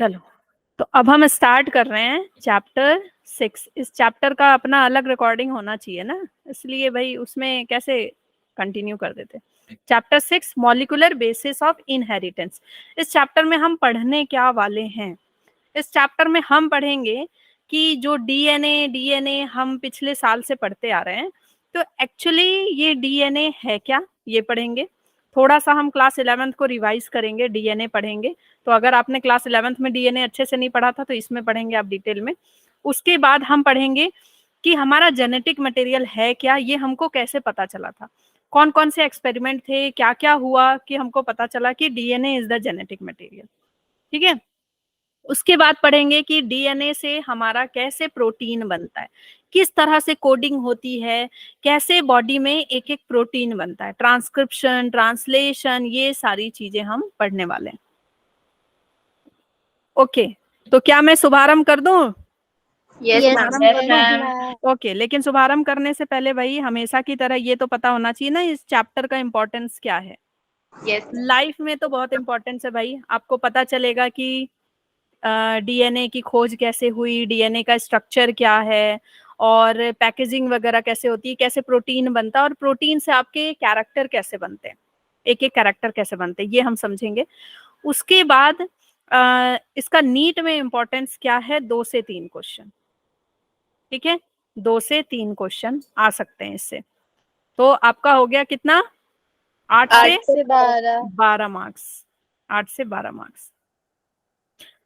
चलो, तो अब हम स्टार्ट कर रहे हैं चैप्टर 6। इस चैप्टर का अपना अलग रिकॉर्डिंग होना चाहिए ना, इसलिए भाई उसमें कैसे कंटिन्यू कर देते। Chapter 6 molecular basis of inheritance. इस चैप्टर में हम पढ़ने क्या वाले हैं? इस चैप्टर में हम पढ़ेंगे कि जो डीएनए हम पिछले साल से पढ़ते आ रहे हैं, तो एक्चुअली ये डीएनए है क्या, ये पढ़ेंगे। थोड़ा सा हम क्लास 11th को रिवाइज करेंगे, डीएनए पढ़ेंगे। तो अगर आपने क्लास 11th में डीएनए अच्छे से नहीं पढ़ा था तो इसमें पढ़ेंगे आप डिटेल में। उसके बाद हम पढ़ेंगे कि हमारा जेनेटिक मटेरियल है क्या, ये हमको कैसे पता चला था, कौन कौन से एक्सपेरिमेंट थे, क्या क्या हुआ कि हमको पता चला कि DNA is the genetic material. ठीक है। उसके बाद पढ़ेंगे कि डीएनए से हमारा कैसे प्रोटीन बनता है, किस तरह से कोडिंग होती है, कैसे बॉडी में एक एक प्रोटीन बनता है, ट्रांसक्रिप्शन, ट्रांसलेशन, ये सारी चीजें हम पढ़ने वाले हैं। ओके, तो क्या मैं शुभारंभ कर दूं? Yes ma'am. ओके, लेकिन शुभारंभ करने से पहले भाई हमेशा की तरह ये तो पता होना चाहिए ना इस चैप्टर का इम्पोर्टेंस क्या है। यस लाइफ में तो बहुत इम्पोर्टेंस है भाई, आपको पता चलेगा कि डीएनए की खोज कैसे हुई, डीएनए का स्ट्रक्चर क्या है, और पैकेजिंग वगैरह कैसे होती है, कैसे प्रोटीन बनता है, और प्रोटीन से आपके कैरेक्टर कैसे बनते हैं, एक एक कैरेक्टर कैसे बनते हैं, ये हम समझेंगे। उसके बाद इसका नीट में इम्पोर्टेंस क्या है, 2 से 3 क्वेश्चन। ठीक है, 2 से 3 क्वेश्चन आ सकते हैं इससे। तो आपका हो गया कितना, 8 से 12 मार्क्स। 8 से 12 मार्क्स।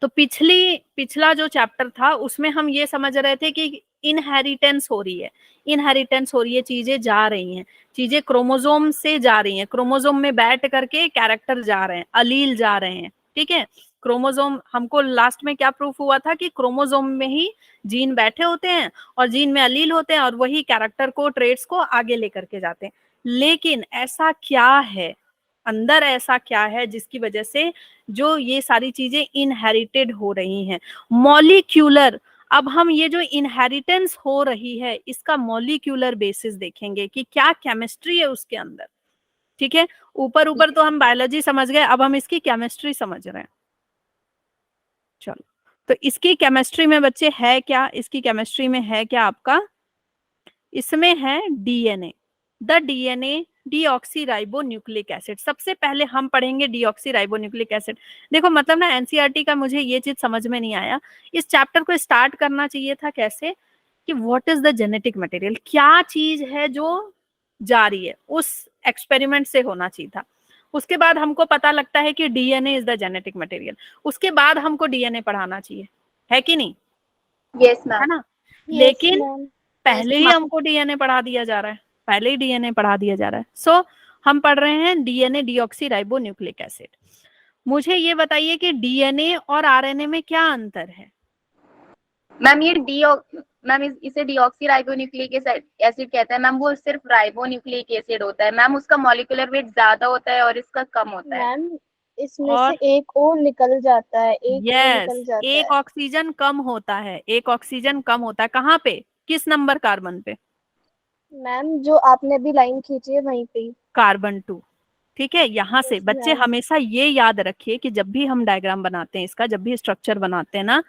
तो पिछला जो चैप्टर था उसमें हम ये समझ रहे थे कि इनहेरिटेंस हो रही है, इनहेरिटेंस हो रही है, चीजें जा रही हैं, चीजें क्रोमोसोम से जा रही हैं, क्रोमोसोम में बैठ करके कैरेक्टर जा रहे हैं, अलील जा रहे हैं। ठीक है, क्रोमोसोम, हमको लास्ट में क्या प्रूफ हुआ था कि क्रोमोसोम में ही जीन बैठे होते हैं और जीन में अलील होते हैं और वही कैरेक्टर को, ट्रेट्स को आगे लेकर के जाते हैं। लेकिन ऐसा क्या है अंदर, ऐसा क्या है जिसकी वजह से जो ये सारी चीजें इनहेरिटेड हो रही हैं, मॉलिक्यूलर। अब हम ये जो इनहेरिटेंस हो रही है इसका मॉलिक्यूलर बेसिस देखेंगे कि क्या केमिस्ट्री है उसके अंदर। ठीक है, ऊपर ऊपर तो हम बायोलॉजी समझ गए, अब हम इसकी केमिस्ट्री समझ रहे हैं। चलो, तो इसकी केमिस्ट्री में बच्चे है क्या, इसकी केमिस्ट्री में है क्या आपका, इसमें है DNA, the DNA deoxyribonucleic acid. सबसे पहले हम पढ़ेंगे डीऑक्सीराइबोन्यूक्लिक एसिड। देखो मतलब ना एनसीईआरटी का मुझे ये चीज समझ में नहीं आया, इस चैप्टर को स्टार्ट करना चाहिए था कैसे कि what is the genetic material, क्या चीज है जो जा रही है, उस एक्सपेरिमेंट से होना चाहिए था। उसके बाद हमको पता लगता है कि DNA is the genetic material, उसके बाद हमको डीएनए पढ़ाना चाहिए, है कि नहीं? यस है मैम। ना? लेकिन पहले ही हमको डीएनए पढ़ा दिया जा रहा है, पहले ही डीएनए पढ़ा दिया जा रहा है। सो हम पढ़ रहे हैं डीएनए डीऑक्सीराइबोन्यूक्लिक एसिड। मुझे ये बताइए कि डीएनए और आरएनए में क्या अंतर है? मैम ये मैम इसे डीऑक्सीराइबोन्यूक्लिक एसिड कहते हैं मैम। वो सिर्फ राइबोन्यूक्लिक एसिड होता है मैम, उसका मॉलिक्यूलर वेट ज्यादा होता है और इसका कम होता है मैम। इसमें और से एक और निकल जाता है, एक और यस, निकल जाता एक है। ऑक्सीजन कम होता है, एक ऑक्सीजन कम होता है। कहाँ पे, किस नंबर कार्बन पे? मैम जो आपने अभी लाइन खींची है वहीं पे। कार्बन 2। ठीक है, यहाँ से यस बच्चे मैम। हमेशा ये याद रखिए कि जब भी हम डायग्राम बनाते हैं इसका, जब भी स्ट्रक्चर बनाते हैं ना,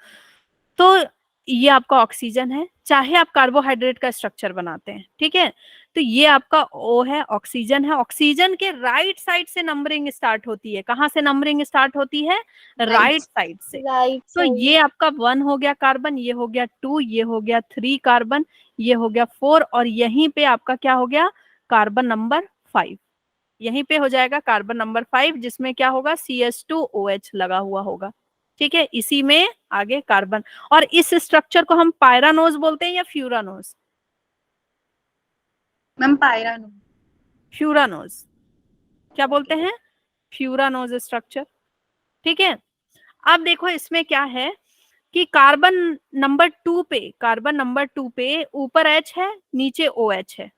तो ये आपका ऑक्सीजन है, चाहे आप कार्बोहाइड्रेट का स्ट्रक्चर बनाते हैं। ठीक है, तो ये आपका ओ है, ऑक्सीजन है। ऑक्सीजन के राइट साइड से नंबरिंग स्टार्ट होती है। कहाँ से नंबरिंग स्टार्ट होती है? राइट साइड से। राइट तो साइड। ये आपका 1 हो गया कार्बन, ये हो गया 2, ये हो गया 3 कार्बन, ये हो गया 4, और यहीं पे आपका क्या हो गया, कार्बन नंबर 5। यहीं पे हो जाएगा कार्बन नंबर 5, जिसमें क्या होगा, CH2OH लगा हुआ होगा। ठीक है, इसी में आगे कार्बन। और इस स्ट्रक्चर को हम पायरानोज बोलते हैं या फ्यूरानोज? मैम। पायरानो। फ्यूरानोज। क्या बोलते हैं? Furanose structure. ठीक है, अब देखो इसमें क्या है कि कार्बन नंबर 2 पे, कार्बन नंबर 2 पे ऊपर H है, नीचे OH है।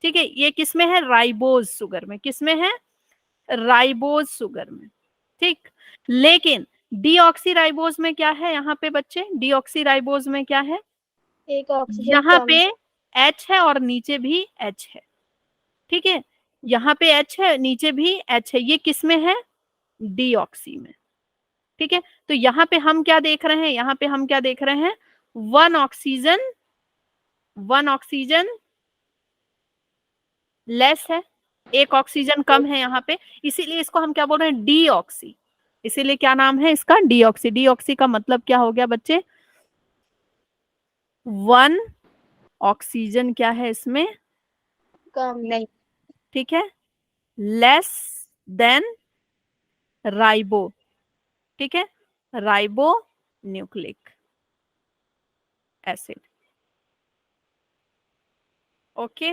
ठीक है, ये किसमें है, राइबोज शुगर में। किसमें है? राइबोज शुगर में। ठीक, लेकिन डीऑक्सीराइबोज में क्या है यहाँ पे बच्चे, डीऑक्सीराइबोज में क्या है, एक ऑक्सीजन यहाँ कम। पे H है और नीचे भी H है। ठीक है, यहाँ पे H है, नीचे भी H है। ये किस में है? डीऑक्सी में। ठीक है, तो यहाँ पे हम क्या देख रहे हैं, यहाँ पे हम क्या देख रहे हैं, वन ऑक्सीजन लेस है, एक ऑक्सीजन कम है यहाँ पे, इसीलिए इसको हम क्या बोल रहे हैं, डीऑक्सी। इसीलिए क्या नाम है इसका, डीऑक्सी। डीऑक्सी का मतलब क्या हो गया बच्चे, वन ऑक्सीजन क्या है इसमें, कम। नहीं, ठीक है, लेस देन राइबो, ठीक है, राइबो न्यूक्लिक एसिड। ओके,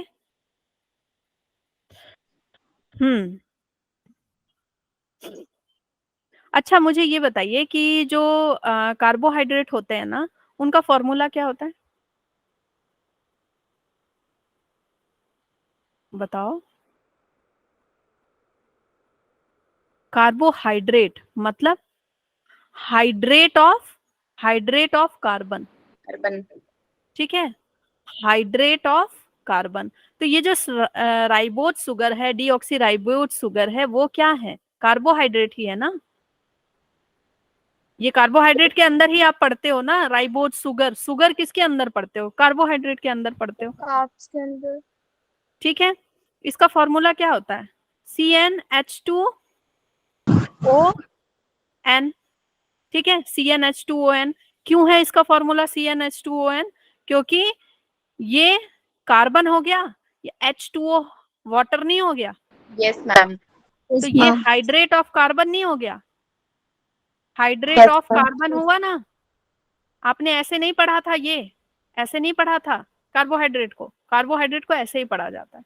अच्छा मुझे ये बताइए कि जो कार्बोहाइड्रेट होते हैं ना, उनका फॉर्मूला क्या होता है, बताओ। कार्बोहाइड्रेट मतलब हाइड्रेट ऑफ कार्बन, कार्बन। ठीक है, हाइड्रेट ऑफ कार्बन। तो ये जो राइबोज शुगर है, डीऑक्सी राइबोज शुगर है, वो क्या है, कार्बोहाइड्रेट ही है ना। ये कार्बोहाइड्रेट के अंदर ही आप पढ़ते हो ना, राइबोज शुगर। शुगर किसके अंदर पढ़ते हो, कार्बोहाइड्रेट के अंदर पढ़ते हो, कार्ब्स के अंदर। ठीक है। इसका फॉर्मूला क्या होता है, CnH2ON, ठीक है, CnH2ON। क्यों है इसका फॉर्मूला CnH2ON, क्योंकि ये कार्बन हो गया, ये H2O वाटर नहीं हो गया, यस मैम। तो ये हाइड्रेट ऑफ कार्बन नहीं हो गया, hydrate yes of ma'am. Carbon हुआ ना। आपने ऐसे नहीं पढ़ा था, ये ऐसे नहीं पढ़ा था कार्बोहाइड्रेट को, कार्बोहाइड्रेट को ऐसे ही पढ़ा जाता है,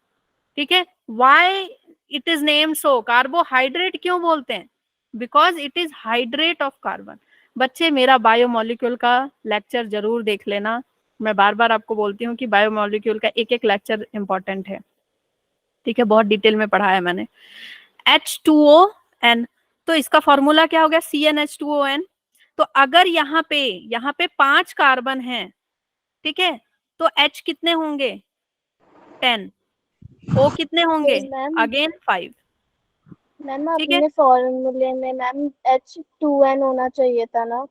ठीक है। Why it is name so, carbohydrate क्यों बोलते हैं, because it is hydrate of carbon. बच्चे मेरा बायोमोलिक्यूल का लेक्चर जरूर देख लेना, मैं बार बार आपको बोलती हूँ कि बायोमोलिक्यूल का एक एक लेक्चर इंपॉर्टेंट है, ठीक है, बहुत डिटेल में पढ़ा है मैंने। H2ON, तो इसका फॉर्मूला क्या हो गया, CnH2ON। तो अगर यहाँ पे 5 कार्बन हैं, ठीक है, तो H कितने होंगे, 10, O कितने होंगे, मैम अगेन 5, मैम ठीक है। अपने फॉर्मूले में मैम H2N होना चाहिए था ना।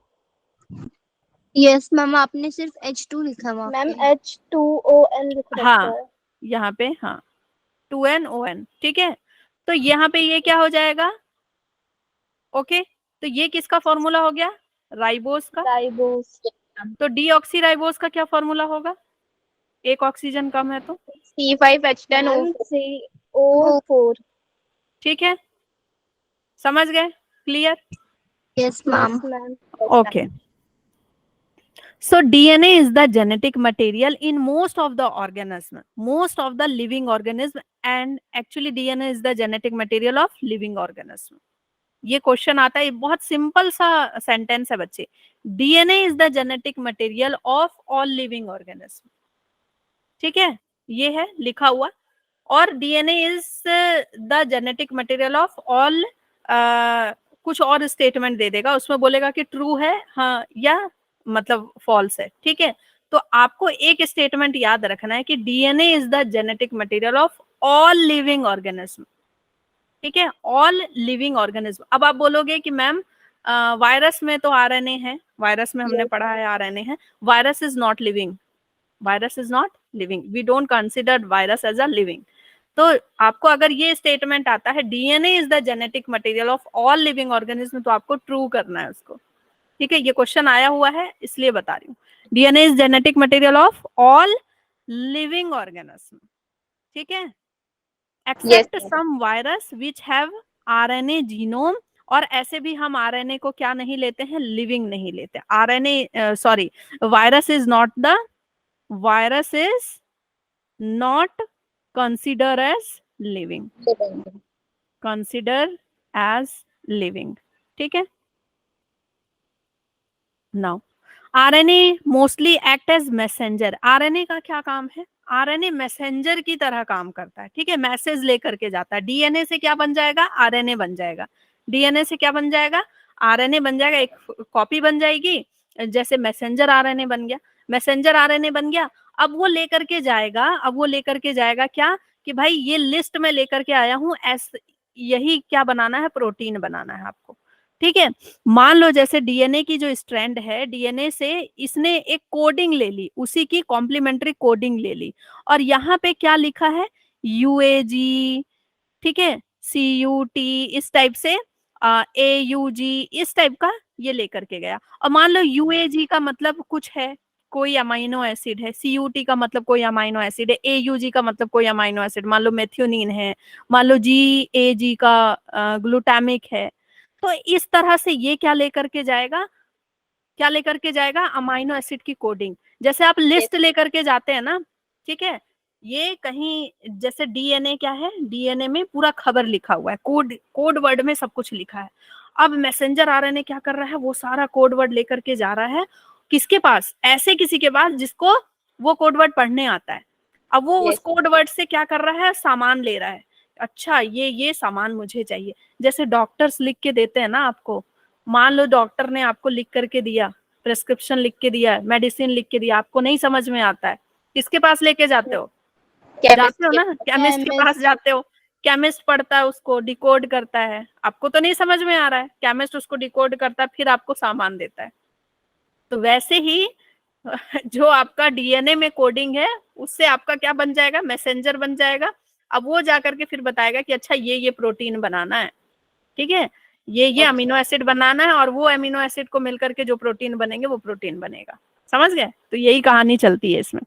यस मैम, आपने सिर्फ H2 लिखा वहाँ मैम पे। H2ON लिख रखा हाँ है। यहाँ पे, हाँ 2NON, ठीक है। तो यहाँ पे ये क्या हो जाएगा, ओके, तो ये किसका फॉर्मूला हो गया, राइबोस का। राइबोस। तो डीऑक्सी राइबोस का क्या फॉर्मूला होगा, एक ऑक्सीजन कम है तो, C5H10O। Ma'am CO4। ठीक है, समझ गए, clear. Yes ma'am. Yes ma'am. Okay. So DNA is the genetic material in most of the organism, most of the living organism, and actually DNA is the genetic material of living organism. ये question आता है, बहुत simple सा sentence है बच्चे, DNA is the genetic material of all living organism, ठीक है, ये है लिखा हुआ। और DNA is the genetic material of all, कुछ और स्टेटमेंट दे देगा, उसमें बोलेगा कि ट्रू है, हाँ, या मतलब फॉल्स है, ठीक है। तो आपको एक स्टेटमेंट याद रखना है कि DNA is the genetic material of all living organism, ठीक है, ऑल लिविंग ऑर्गेनिज्म। अब आप बोलोगे कि मैम वायरस में तो RNA है, वायरस में हमने पढ़ा है RNA है, virus is not living, virus is not living, we don't consider virus as a living. तो आपको अगर ये स्टेटमेंट आता है DNA is the genetic material of all living organism, तो आपको ट्रू करना है उसको, ठीक है। ये क्वेश्चन आया हुआ है इसलिए बता रही हूँ, DNA is genetic material of all living organism, ठीक है, except some virus which have RNA genome. और ऐसे भी हम RNA को क्या नहीं लेते हैं, लिविंग नहीं लेते, RNA sorry, virus is not the, virus is not consider as living, consider as living, ठीक है। now RNA mostly act as messenger, RNA का क्या काम है, RNA मैसेंजर की तरह काम करता है, ठीक है, मैसेज लेकर के जाता है। DNA से क्या बन जाएगा, RNA बन जाएगा, DNA से क्या बन जाएगा, RNA बन जाएगा, एक कॉपी बन जाएगी, जैसे मैसेंजर RNA बन गया, मैसेंजर RNA बन गया। अब वो लेकर के जाएगा, अब वो लेकर के जाएगा क्या, कि भाई ये लिस्ट में लेकर के आया हूं, यही क्या बनाना है, प्रोटीन बनाना है आपको। ठीक है। मान लो जैसे डीएनए की जो स्ट्रैंड है, डीएनए से इसने एक कोडिंग ले ली, उसी की कॉम्प्लीमेंट्री कोडिंग ले ली, और यहाँ पे क्या लिखा है, यूएजी, ठीक है, CUT, इस टाइप से AUG, इस टाइप का ये लेकर के गया। और मान लो UAG का मतलब कुछ है, कोई अमाइनो एसिड है, CUT का मतलब कोई अमाइनो एसिड है, AUG का मतलब कोई अमाइनो एसिड, मान लो मेथियोनिन है, मान लो GAG का ग्लूटामिक है। तो इस तरह से ये क्या लेकर के जाएगा, क्या लेकर के जाएगा, अमाइनो एसिड की कोडिंग। जैसे आप लिस्ट लेकर के जाते हैं ना, ठीक है, ये कहीं जैसे डीएनए क्या है, डीएनए में पूरा खबर लिखा हुआ है, कोड वर्ड में सब कुछ लिखा है। अब मैसेंजर आरएनए क्या कर रहा है, वो सारा कोड वर्ड लेकर के जा रहा है किसके पास, ऐसे किसी के पास जिसको वो कोड वर्ड पढ़ने आता है। अब वो उस कोड वर्ड से क्या कर रहा है, सामान ले रहा है, अच्छा ये सामान मुझे चाहिए। जैसे डॉक्टर्स लिख के देते हैं ना आपको, मान लो डॉक्टर ने आपको लिख करके दिया, प्रेस्क्रिप्शन लिख के दिया, मेडिसिन लिख के दिया, आपको नहीं समझ में आता है, किसके पास लेके जाते हो, जाते हो ना, केमिस्ट के पास जाते हो। केमिस्ट पढ़ता है उसको, डिकोड करता है, आपको तो नहीं समझ में आ रहा है, केमिस्ट उसको डिकोड करता है, फिर आपको सामान देता है। तो वैसे ही जो आपका डीएनए में कोडिंग है, उससे आपका क्या बन जाएगा, मैसेंजर बन जाएगा। अब वो जाकर के फिर बताएगा कि अच्छा ये प्रोटीन बनाना है, ठीक है, ये अमीनो एसिड बनाना है, और वो अमीनो एसिड को मिलकर के जो प्रोटीन बनेंगे वो प्रोटीन बनेगा। समझ गए? तो यही कहानी चलती है इसमें।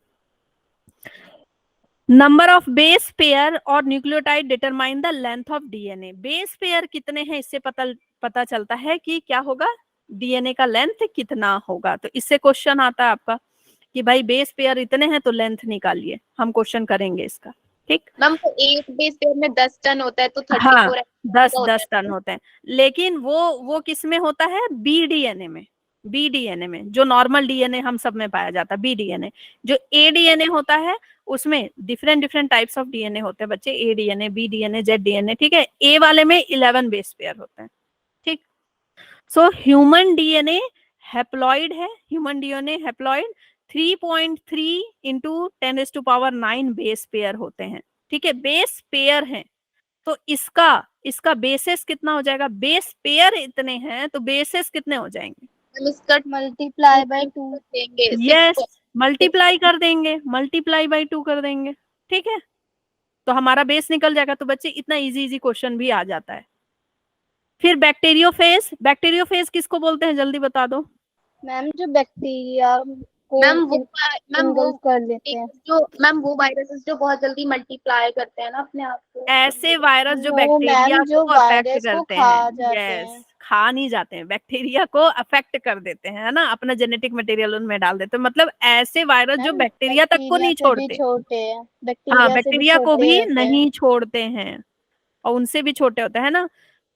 नंबर ऑफ बेस पेयर और nucleotide determine the length of DNA. Base pair कितने हैं इससे पता चलता है कि क्या होगा, डीएनए का लेंथ कितना होगा। तो इससे क्वेश्चन आता है आपका कि भाई बेस पेयर इतने हैं तो लेंथ निकालिए, हम क्वेश्चन करेंगे इसका, ठीक। मैम तो एक बेस पेयर में 10 टन होता है, तो 34 हाँ, 10 टन होते हैं, लेकिन वो किस में होता है, बी डीएनए में, बी डीएनए में, जो नॉर्मल डीएनए हम सब में पाया जाता है, बी डीएनए। जो ए डीएनए होता है उसमें डिफरेंट टाइप्स ऑफ डीएनए होते हैं बच्चे, A DNA, B DNA, Z DNA, ठीक है। ए वाले में 11 बेस पेयर होते हैं, ठीक। सो ह्यूमन डीएनए हैप्लॉइड है, human DNA haploid 3.3 into 10⁻⁹ base pair होते हैं, ठीक है, बेस पेयर हैं। तो इसका बेसिस कितना हो जाएगा, बेस पेयर इतने हैं तो बेसिस कितने हो जाएंगे, इसका मल्टीप्लाई बाय 2 देंगे, यस, मल्टीप्लाई कर देंगे, मल्टीप्लाई बाय 2 कर देंगे, ठीक है, तो हमारा बेस निकल जाएगा। तो बच्चे इतना इजी क्वेश्चन भी आ जाता है। फिर बैक्टीरियोफेज किसको बोलते हैं, जल्दी बता दो। मैम जो बैक्टीरिया को मैम वो इंगल्फ कर लेते हैं, जो मैम वो वायरसेस जो बहुत जल्दी मल्टीप्लाई करते हैं ना अपने आप को, ऐसे वायरस जो वो बैक्टीरिया मैम जो को अफेक्ट वायरस को करते खा हैं, जाते यस, हैं। खा नहीं जाते हैं, बैक्टीरिया को अफेक्ट कर देते हैं, है ना, अपना जेनेटिक मटेरियल उनमें डाल देते हैं। मतलब ऐसे वायरस जो मैम बैक्टीरिया तक को नहीं से भी छोड़ते, छोटे हैं, हाँ, बैक्टीरिया से भी बैक्टीरिया को छोटे भी रहते हैं। नहीं छोड़ते हैं, और उनसे भी छोटे होते हैं ना।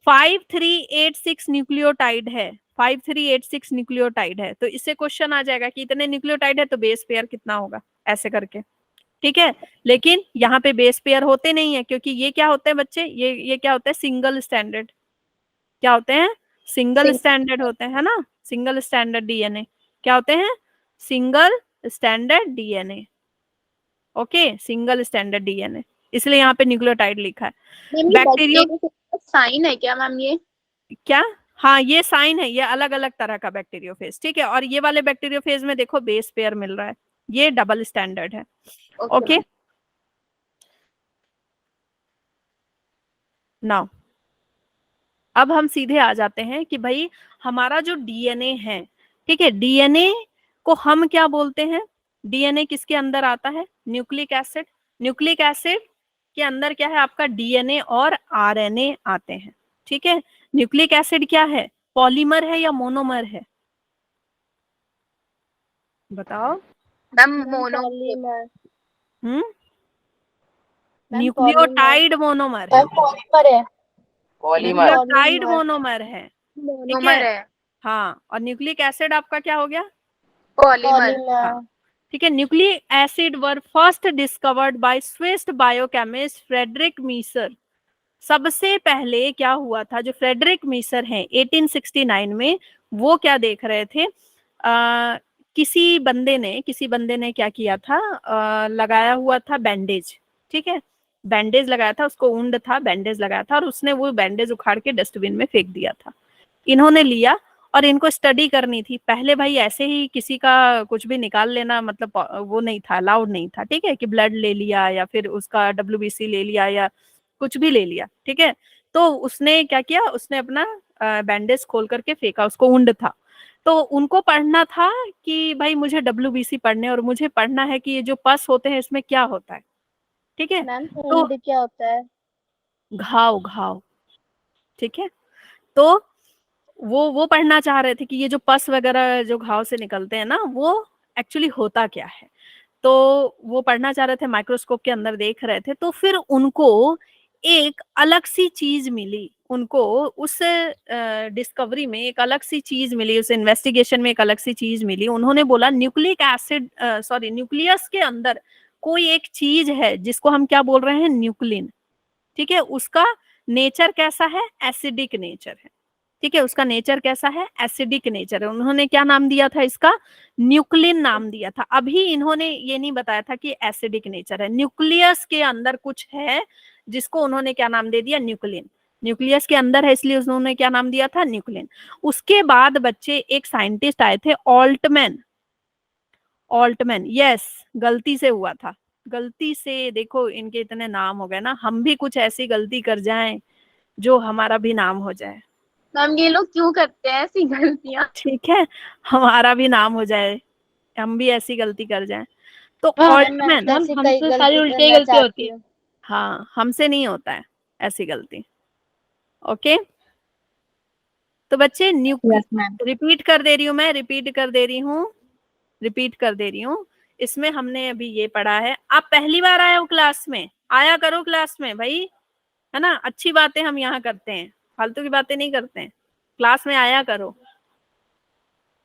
5386 न्यूक्लियोटाइड है, 5386 न्यूक्लियोटाइड है। तो इससे क्वेश्चन आ जाएगा कि इतने न्यूक्लियोटाइड है तो बेस पेयर कितना होगा, ऐसे करके, ठीक है। लेकिन यहाँ पे बेस पेयर होते नहीं है, क्योंकि ये क्या होते हैं बच्चे, ये क्या होता है, सिंगल स्टैंडर्ड, क्या होते हैं, सिंगल स्टैंडर्ड होते हैं, है ना, सिंगल स्टैंडर्ड डीएनए क्या होते हैं, single standard DNA, okay, single standard DNA, इसलिए यहाँ पे न्यूक्लियोटाइड लिखा है। बैक्टीरियो साइन है क्या मैम ये, क्या, हाँ, ये साइन है, ये अलग अलग तरह का बैक्टीरियोफेज, ठीक है। और ये वाले बैक्टीरियोफेज में देखो बेस पेयर मिल रहा है, ये डबल स्टैंडर्ड है, ओके। नाउ अब हम सीधे आ जाते हैं कि भाई हमारा जो डीएनए है, ठीक है, डीएनए को हम क्या बोलते हैं, डीएनए किसके अंदर आता है, न्यूक्लिक एसिड, न्यूक्लिक एसिड के अंदर क्या है आपका, डीएनए और आरएनए आते हैं, ठीक है। न्यूक्लिक एसिड क्या है, पॉलीमर है या मोनोमर है, बताओ। मैम पॉलीमर, न्यूक्लियोटाइड मोनोमर है, पॉलीमर है, न्यूक्लियोटाइड मोनोमर है, ठीक मोनोमर है, है, हाँ। और न्यूक्लिक एसिड आपका क्या हो गया, पॉलीमर, हाँ, ठीक है। Nucleic acid were first discovered by Swiss biochemist Friedrich Miescher. सबसे पहले क्या हुआ था, जो फ्रेडरिक मीसर हैं 1869 में, वो क्या देख रहे थे, किसी बंदे ने क्या किया था, लगाया हुआ था बैंडेज, ठीक है, बैंडेज लगाया था, उसको उंड था, बैंडेज लगाया था, और उसने वो बैंडेज उखाड़ के डस्टबिन में फेंक दिया था। इन्होंने लिया और इनको स्टडी करनी थी। पहले भाई ऐसे ही किसी का कुछ भी निकाल लेना मतलब वो नहीं था, अलाउड नहीं था, ठीक है, कि ब्लड ले लिया या फिर उसका WBC ले लिया या कुछ भी ले लिया, ठीक है। तो उसने क्या किया, उसने अपना बैंडेज खोल करके फेंका, उसको उंड था। तो उनको पढ़ना था कि भाई मुझे WBC पढ़ने और मुझे पढ़ना है कि ये जो पस होते हैं इसमें क्या होता है, ठीक है। मैम तो वुंड क्या होता है? घाव, घाव, ठीक है। तो वो पढ़ना चाह रहे थे कि ये जो पस वगैरह जो घाव से निकलते हैं ना, वो एक्चुअली होता क्या है। तो वो पढ़ना चाह रहे थे, माइक्रोस्कोप के अंदर देख रहे थे। तो फिर उनको एक अलग सी चीज मिली, उनको उस डिस्कवरी में एक अलग सी चीज मिली, उस इन्वेस्टिगेशन में एक अलग सी चीज मिली। उन्होंने बोला न्यूक्लिक एसिड, सॉरी, न्यूक्लियस के अंदर कोई एक चीज है जिसको हम क्या बोल रहे हैं, न्यूक्लिन, ठीक है। उसका नेचर कैसा है, एसिडिक नेचर है, ठीक है। उसका नेचर कैसा है, एसिडिक नेचर है। उन्होंने क्या नाम दिया था इसका, न्यूक्लिन नाम दिया था। अभी इन्होंने ये नहीं बताया था कि एसिडिक नेचर है। न्यूक्लियस के अंदर कुछ है जिसको उन्होंने क्या नाम दे दिया, न्यूक्लिन। न्यूक्लियस के अंदर है इसलिए उन्होंने क्या नाम दिया था, न्यूक्लिन। उसके बाद बच्चे एक साइंटिस्ट आए थे, ऑल्टमैन। ऑल्टमैन, यस, गलती से हुआ था, गलती से। देखो इनके इतने नाम हो गए ना, हम भी कुछ ऐसी गलती कर जाएं जो हमारा भी नाम हो जाए, मैम ये लोग क्यों करते हैं ऐसी गलतियां? ठीक है, हमारा भी नाम हो जाए, हम भी ऐसी गलती कर जाएं। तो ऑल्टमैन, मैम ऐसी कई हमसे सारी गलती उल्टी करना गलती होती चाहती है। हूँ। हाँ, हमसे नहीं होता है ऐसी गलती, ओके। तो बच्चे यस मैम। रिपीट कर दे रही हूँ मैं, रिपीट कर दे रही हूँ, रिपीट कर दे रही हूँ। इसमें हमने अभी ये पढ़ा है, आप पहली बार आए हो क्लास में, आया करो क्लास में भाई, है ना। अच्छी बातें हम यहाँ करते हैं, फालतू की बातें नहीं करते हैं, क्लास में आया करो।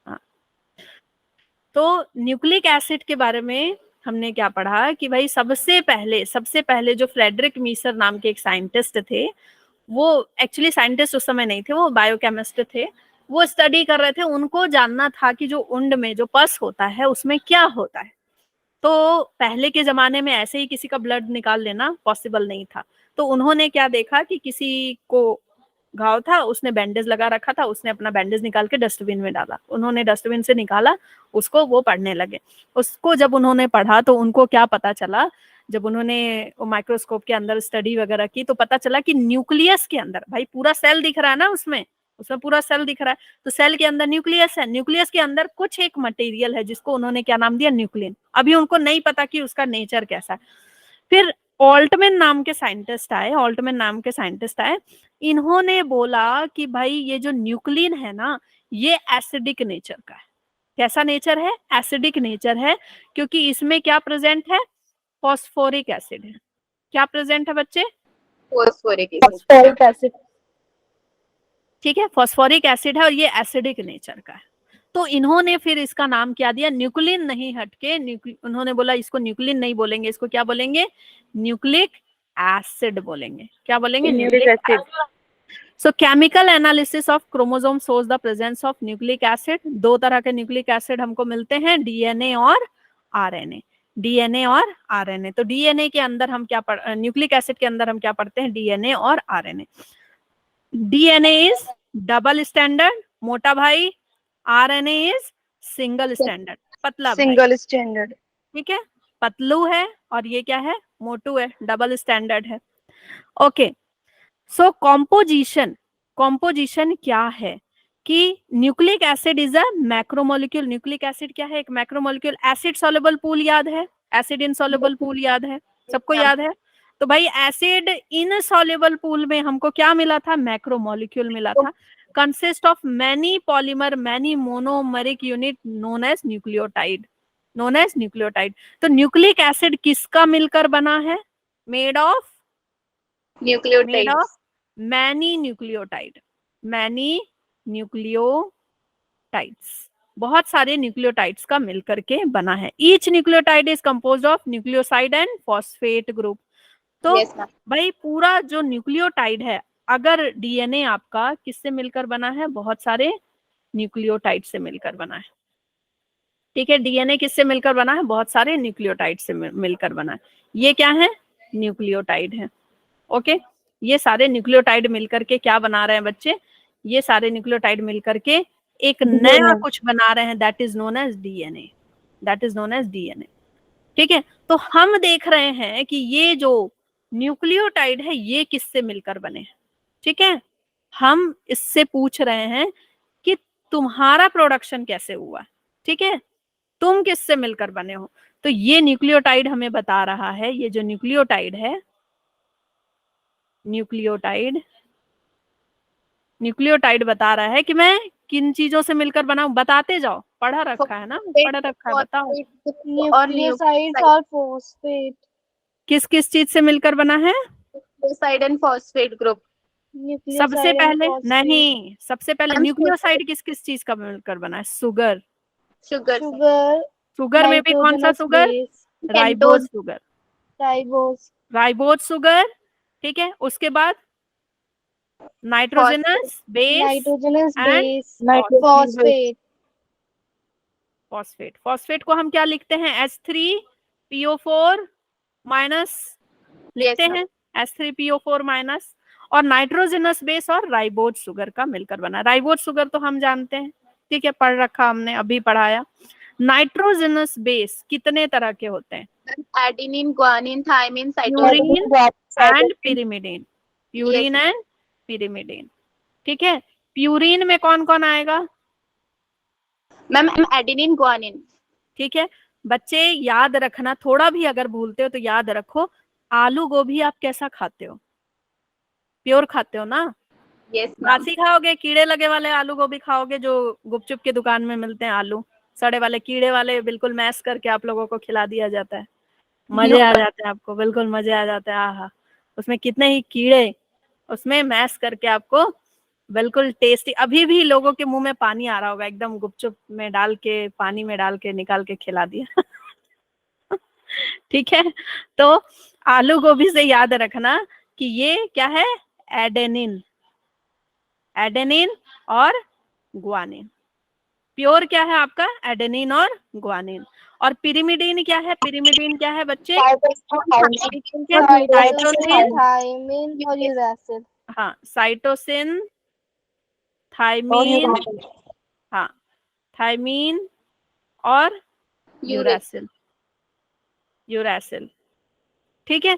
हाँ। तो न्यूक्लिक एसिड के बारे में हमने क्या पढ़ा कि भाई सबसे पहले जो फ्रेडरिक मीसर नाम के एक साइंटिस्ट थे, वो एक्चुअली साइंटिस्ट उस समय नहीं थे, वो बायोकेमिस्ट थे। वो स्टडी कर रहे थे, उनको जानना था कि जो उंड में जो पस होता है उसमें क्या होता है। तो पहले के जमाने में ऐसे ही किसी का ब्लड निकाल लेना पॉसिबल नहीं था। तो उन्होंने क्या देखा कि किसी को घाव था, उसने बैंडेज लगा रखा था, उसने अपना बैंडेज निकाल के डस्टबिन में डाला। उन्होंने डस्टबिन से निकाला उसको, वो पढ़ने लगे। उसको जब उन्होंने पढ़ा तो उनको क्या पता चला, जब उन्होंने माइक्रोस्कोप के अंदर स्टडी वगैरह की तो पता चला कि न्यूक्लियस के अंदर, भाई पूरा सेल दिख रहा है ना उसमें पूरा सेल दिख रहा है, तो सेल के अंदर न्यूक्लियस है, न्यूक्लियस के अंदर कुछ एक मटेरियल है जिसको उन्होंने क्या नाम दिया, न्यूक्लिन। अभी उनको नहीं पता कि उसका नेचर कैसा है। फिर ऑल्टमैन नाम के साइंटिस्ट आए, इन्होंने बोला कि भाई ये जो न्यूक्लिन है ना, ये एसिडिक नेचर का है। कैसा नेचर है, एसिडिक नेचर है, क्योंकि इसमें क्या प्रेजेंट है, फॉस्फोरिक एसिड है। क्या प्रेजेंट है बच्चे, फॉस्फोरिक एसिड। Phosphoric acid. ठीक है, फॉस्फोरिक एसिड है और ये एसिडिक नेचर का है। तो इन्होंने फिर इसका नाम क्या दिया, न्यूक्लिन नहीं हटके उन्होंने बोला इसको न्यूक्लिन नहीं बोलेंगे, इसको क्या बोलेंगे, न्यूक्लिक एसिड बोलेंगे। क्या बोलेंगे, nucleic acid. So chemical analysis of chromosome shows the presence of nucleic acid. दो तरह के न्यूक्लिक एसिड हमको मिलते हैं, डीएनए और आरएनए। डीएनए और आरएनए। तो डीएनए के अंदर हम क्या न्यूक्लिक एसिड के अंदर हम क्या पढ़ते हैं, डीएनए और RNA. DNA is double standard, मोटा भाई। आरएनए इज सिंगल स्टैंडर्ड, पतला भाई। Single standard. ठीक है, पतलू है और ये क्या है, मोटू है, डबल स्टैंडर्ड है। ओके, सो कॉम्पोजिशन क्या है कि nucleic acid is a macromolecule. Nucleic acid क्या है, एक मैक्रोमोलिक्यूल। एसिड सॉल्युबल पूल याद है, एसिड इनसॉल्युबल पूल याद है, सबको याद है। तो भाई एसिड इनसॉल्युबल पूल में हमको क्या मिला था, मैक्रोमोलिक्यूल मिला था। Consist of many polymer, many monomeric unit known as nucleotide, तो न्यूक्लिक एसिड किसका मिलकर बना है, made of nucleotides. Many nucleotides, बहुत सारे न्यूक्लियोटाइड्स का मिलकर के बना है। Each nucleotide is composed of nucleoside and phosphate group. तो Yes, ma'am. भाई पूरा जो न्यूक्लियोटाइड है, अगर डीएनए आपका किससे मिलकर बना है, बहुत सारे न्यूक्लियोटाइड से मिलकर बना है। ठीक है, डीएनए किससे मिलकर बना है, बहुत सारे न्यूक्लियोटाइड से मिलकर बना है। ये क्या है, न्यूक्लियोटाइड है। ओके, ये सारे न्यूक्लियोटाइड मिलकर के क्या बना रहे हैं बच्चे, ये सारे न्यूक्लियोटाइड मिलकर के एक नया कुछ बना रहे हैं, that is known as DNA, that is known as DNA. ठीक है, तो हम देख रहे हैं कि ये जो न्यूक्लियोटाइड है ये किससे मिलकर बने हैं। ठीक है, हम इससे पूछ रहे हैं कि तुम्हारा प्रोडक्शन कैसे हुआ। ठीक है, तुम किससे मिलकर बने हो। तो ये न्यूक्लियोटाइड हमें बता रहा है, ये जो न्यूक्लियोटाइड है, न्यूक्लियोटाइड बता रहा है कि मैं किन चीजों से मिलकर बना हूं। बताते जाओ, पढ़ा रखा है ना, पढ़ा रखा है, बताओ और न्यूक्लियोसाइड और फॉस्फेट। किस किस चीज से मिलकर बना है। Nucleoside and phosphate group. सबसे पहले नहीं, सबसे पहले मैम, न्यूक्लियोसाइड किस किस चीज का मिलकर बना है। शुगर, शुगर, शुगर में भी कौन सा sugar, ribose sugar, ribose sugar. ठीक है, उसके बाद nitrogenous base and phosphate. Phosphate को हम क्या लिखते हैं, H3PO4 माइनस लिखते हैं, H3PO4 माइनस। और नाइट्रोजनस बेस और राइबोज शुगर का मिलकर बना। राइबोज शुगर तो हम जानते हैं, ठीक है, पढ़ रखा हमने, अभी पढ़ाया। नाइट्रोजनस बेस कितने तरह के होते हैं, adenine, guanine, thymine, purine and pyrimidine, purine and pyrimidine. ठीक है, प्यूरीन में कौन कौन आएगा मैम, एडेनिन, ग्वानिन। ठीक है, बच्चे याद रखना, थोड़ा भी अगर भूलते हो तो याद रखो। आलू गोभी आप कैसा खाते हो, प्योर खाते हो ना। Yes ma'am. बासी खाओगे, कीड़े लगे वाले आलू गोभी खाओगे, जो गुपचुप के दुकान में मिलते हैं आलू सड़े वाले, कीड़े वाले, बिल्कुल मैश करके आप लोगों को खिला दिया जाता है, मजे आ जाते हैं आपको, बिल्कुल मजे आ जाते हैं। आहा, उसमें कितने ही कीड़े, उसमें मैश करके आपको बिल्कुल टेस्टी। अभी भी लोगों के मुंह में पानी आ रहा होगा, एकदम गुपचुप में डाल के, पानी में डाल के निकाल के खिला दिया। ठीक है, तो आलू गोभी से याद रखना कि ये क्या है, एडेनिन, एडेनिन और ग्वानिन। प्योर क्या है आपका, एडेनिन और ग्वानिन। और पिरिमिडीन क्या है, पिरिमिडीन क्या है बच्चे, हाँ, साइटोसिन, थायमीन, हाँ, थायमीन और यूरासिल, यूरासिल। ठीक है,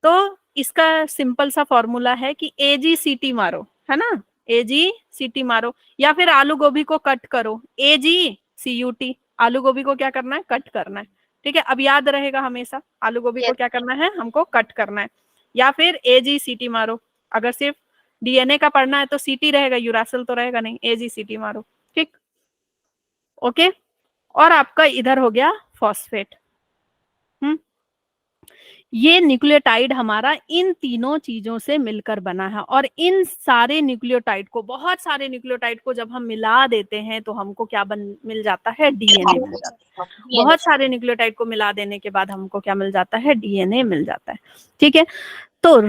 तो इसका सिंपल सा फॉर्मूला है कि AgCt मारो, है ना, AgCt मारो, या फिर आलू गोभी को कट करो, AgCut। आलू गोभी को क्या करना है, कट करना है। ठीक है, अब याद रहेगा हमेशा, आलू गोभी को क्या करना है, हमको कट करना है। या फिर AgCt मारो, अगर सिर्फ DNA का पढ़ना है तो CT रहेगा, यूरासिल तो रहेगा नहीं, AgCt मारो। ठीक, ओके। और आपका इधर हो गया फॉस्फेट। ये न्यूक्लियोटाइड हमारा इन तीनों चीजों से मिलकर बना है। और इन सारे न्यूक्लियोटाइड को, बहुत सारे न्यूक्लियोटाइड को जब हम मिला देते हैं तो हमको क्या मिल जाता है, DNA मिल जाता है। बहुत सारे न्यूक्लियोटाइड को मिला देने के बाद हमको क्या मिल जाता है, DNA मिल जाता है। ठीक है, तो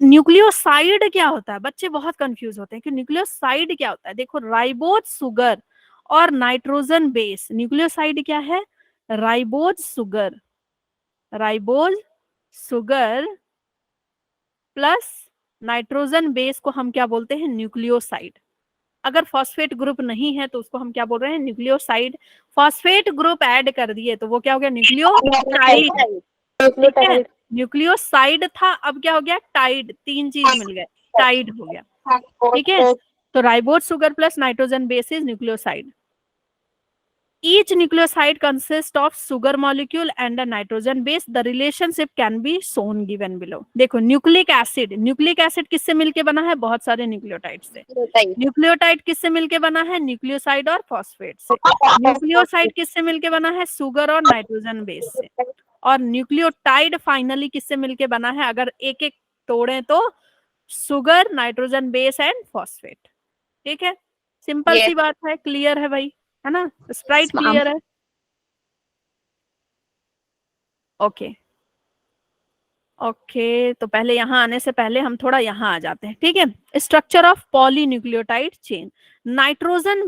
न्यूक्लियोसाइड क्या होता है, बच्चे बहुत कंफ्यूज होते हैं कि न्यूक्लियोसाइड क्या होता है। देखो, राइबोज शुगर और नाइट्रोजन बेस, न्यूक्लियोसाइड क्या है, ribose sugar, ribose sugar plus nitrogen base को हम क्या बोलते हैं, न्यूक्लियोसाइड। अगर फॉस्फेट ग्रुप नहीं है तो उसको हम क्या बोल रहे हैं, न्यूक्लियोसाइड। फॉस्फेट ग्रुप ऐड कर दिए तो वो क्या हो गया, न्यूक्लियोटाइड। ठीक है, न्यूक्लियोसाइड था, अब क्या हो गया, टाइड, तीन चीज मिल गए, टाइड हो गया। ठीक है, तो ribose sugar plus nitrogen base is nucleoside. Each nucleoside consists of sugar molecule and a nitrogen base. The relationship can be shown given below. देखो, न्यूक्लिक एसिड किससे मिलके बना है, बहुत सारे न्यूक्लियोटाइड से। न्यूक्लियोटाइड किससे मिलके बना है, न्यूक्लियोसाइड और फॉस्फेट से। न्यूक्लियोसाइड किससे मिलके बना है, शुगर और नाइट्रोजन बेस से। और न्यूक्लियोटाइड फाइनली किससे मिलके बना है, अगर एक एक तोड़े तो sugar, nitrogen base and phosphate. ठीक है, सिंपल सी बात है, क्लियर है भाई, है ना, स्प्राइट क्लियर है। ओके ओके, तो पहले यहाँ आने से पहले हम थोड़ा यहाँ आ जाते हैं। ठीक है, structure of polynucleotide chain. Nitrogen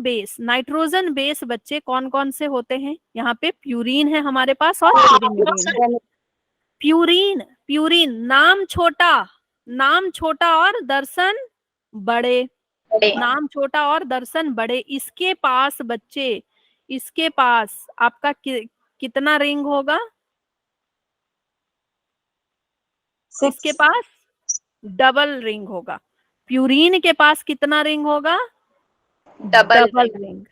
base बच्चे कौन कौन से होते हैं, यहाँ पे प्यूरीन है हमारे पास और पिरिमिडीन है। प्यूरीन नाम छोटा और दर्शन बड़े। बड़े। नाम छोटा और दर्शन बड़े। इसके पास बच्चे, इसके पास आपका कितना रिंग होगा? इसके पास डबल रिंग होगा। प्यूरिन के पास कितना रिंग होगा? Double ring.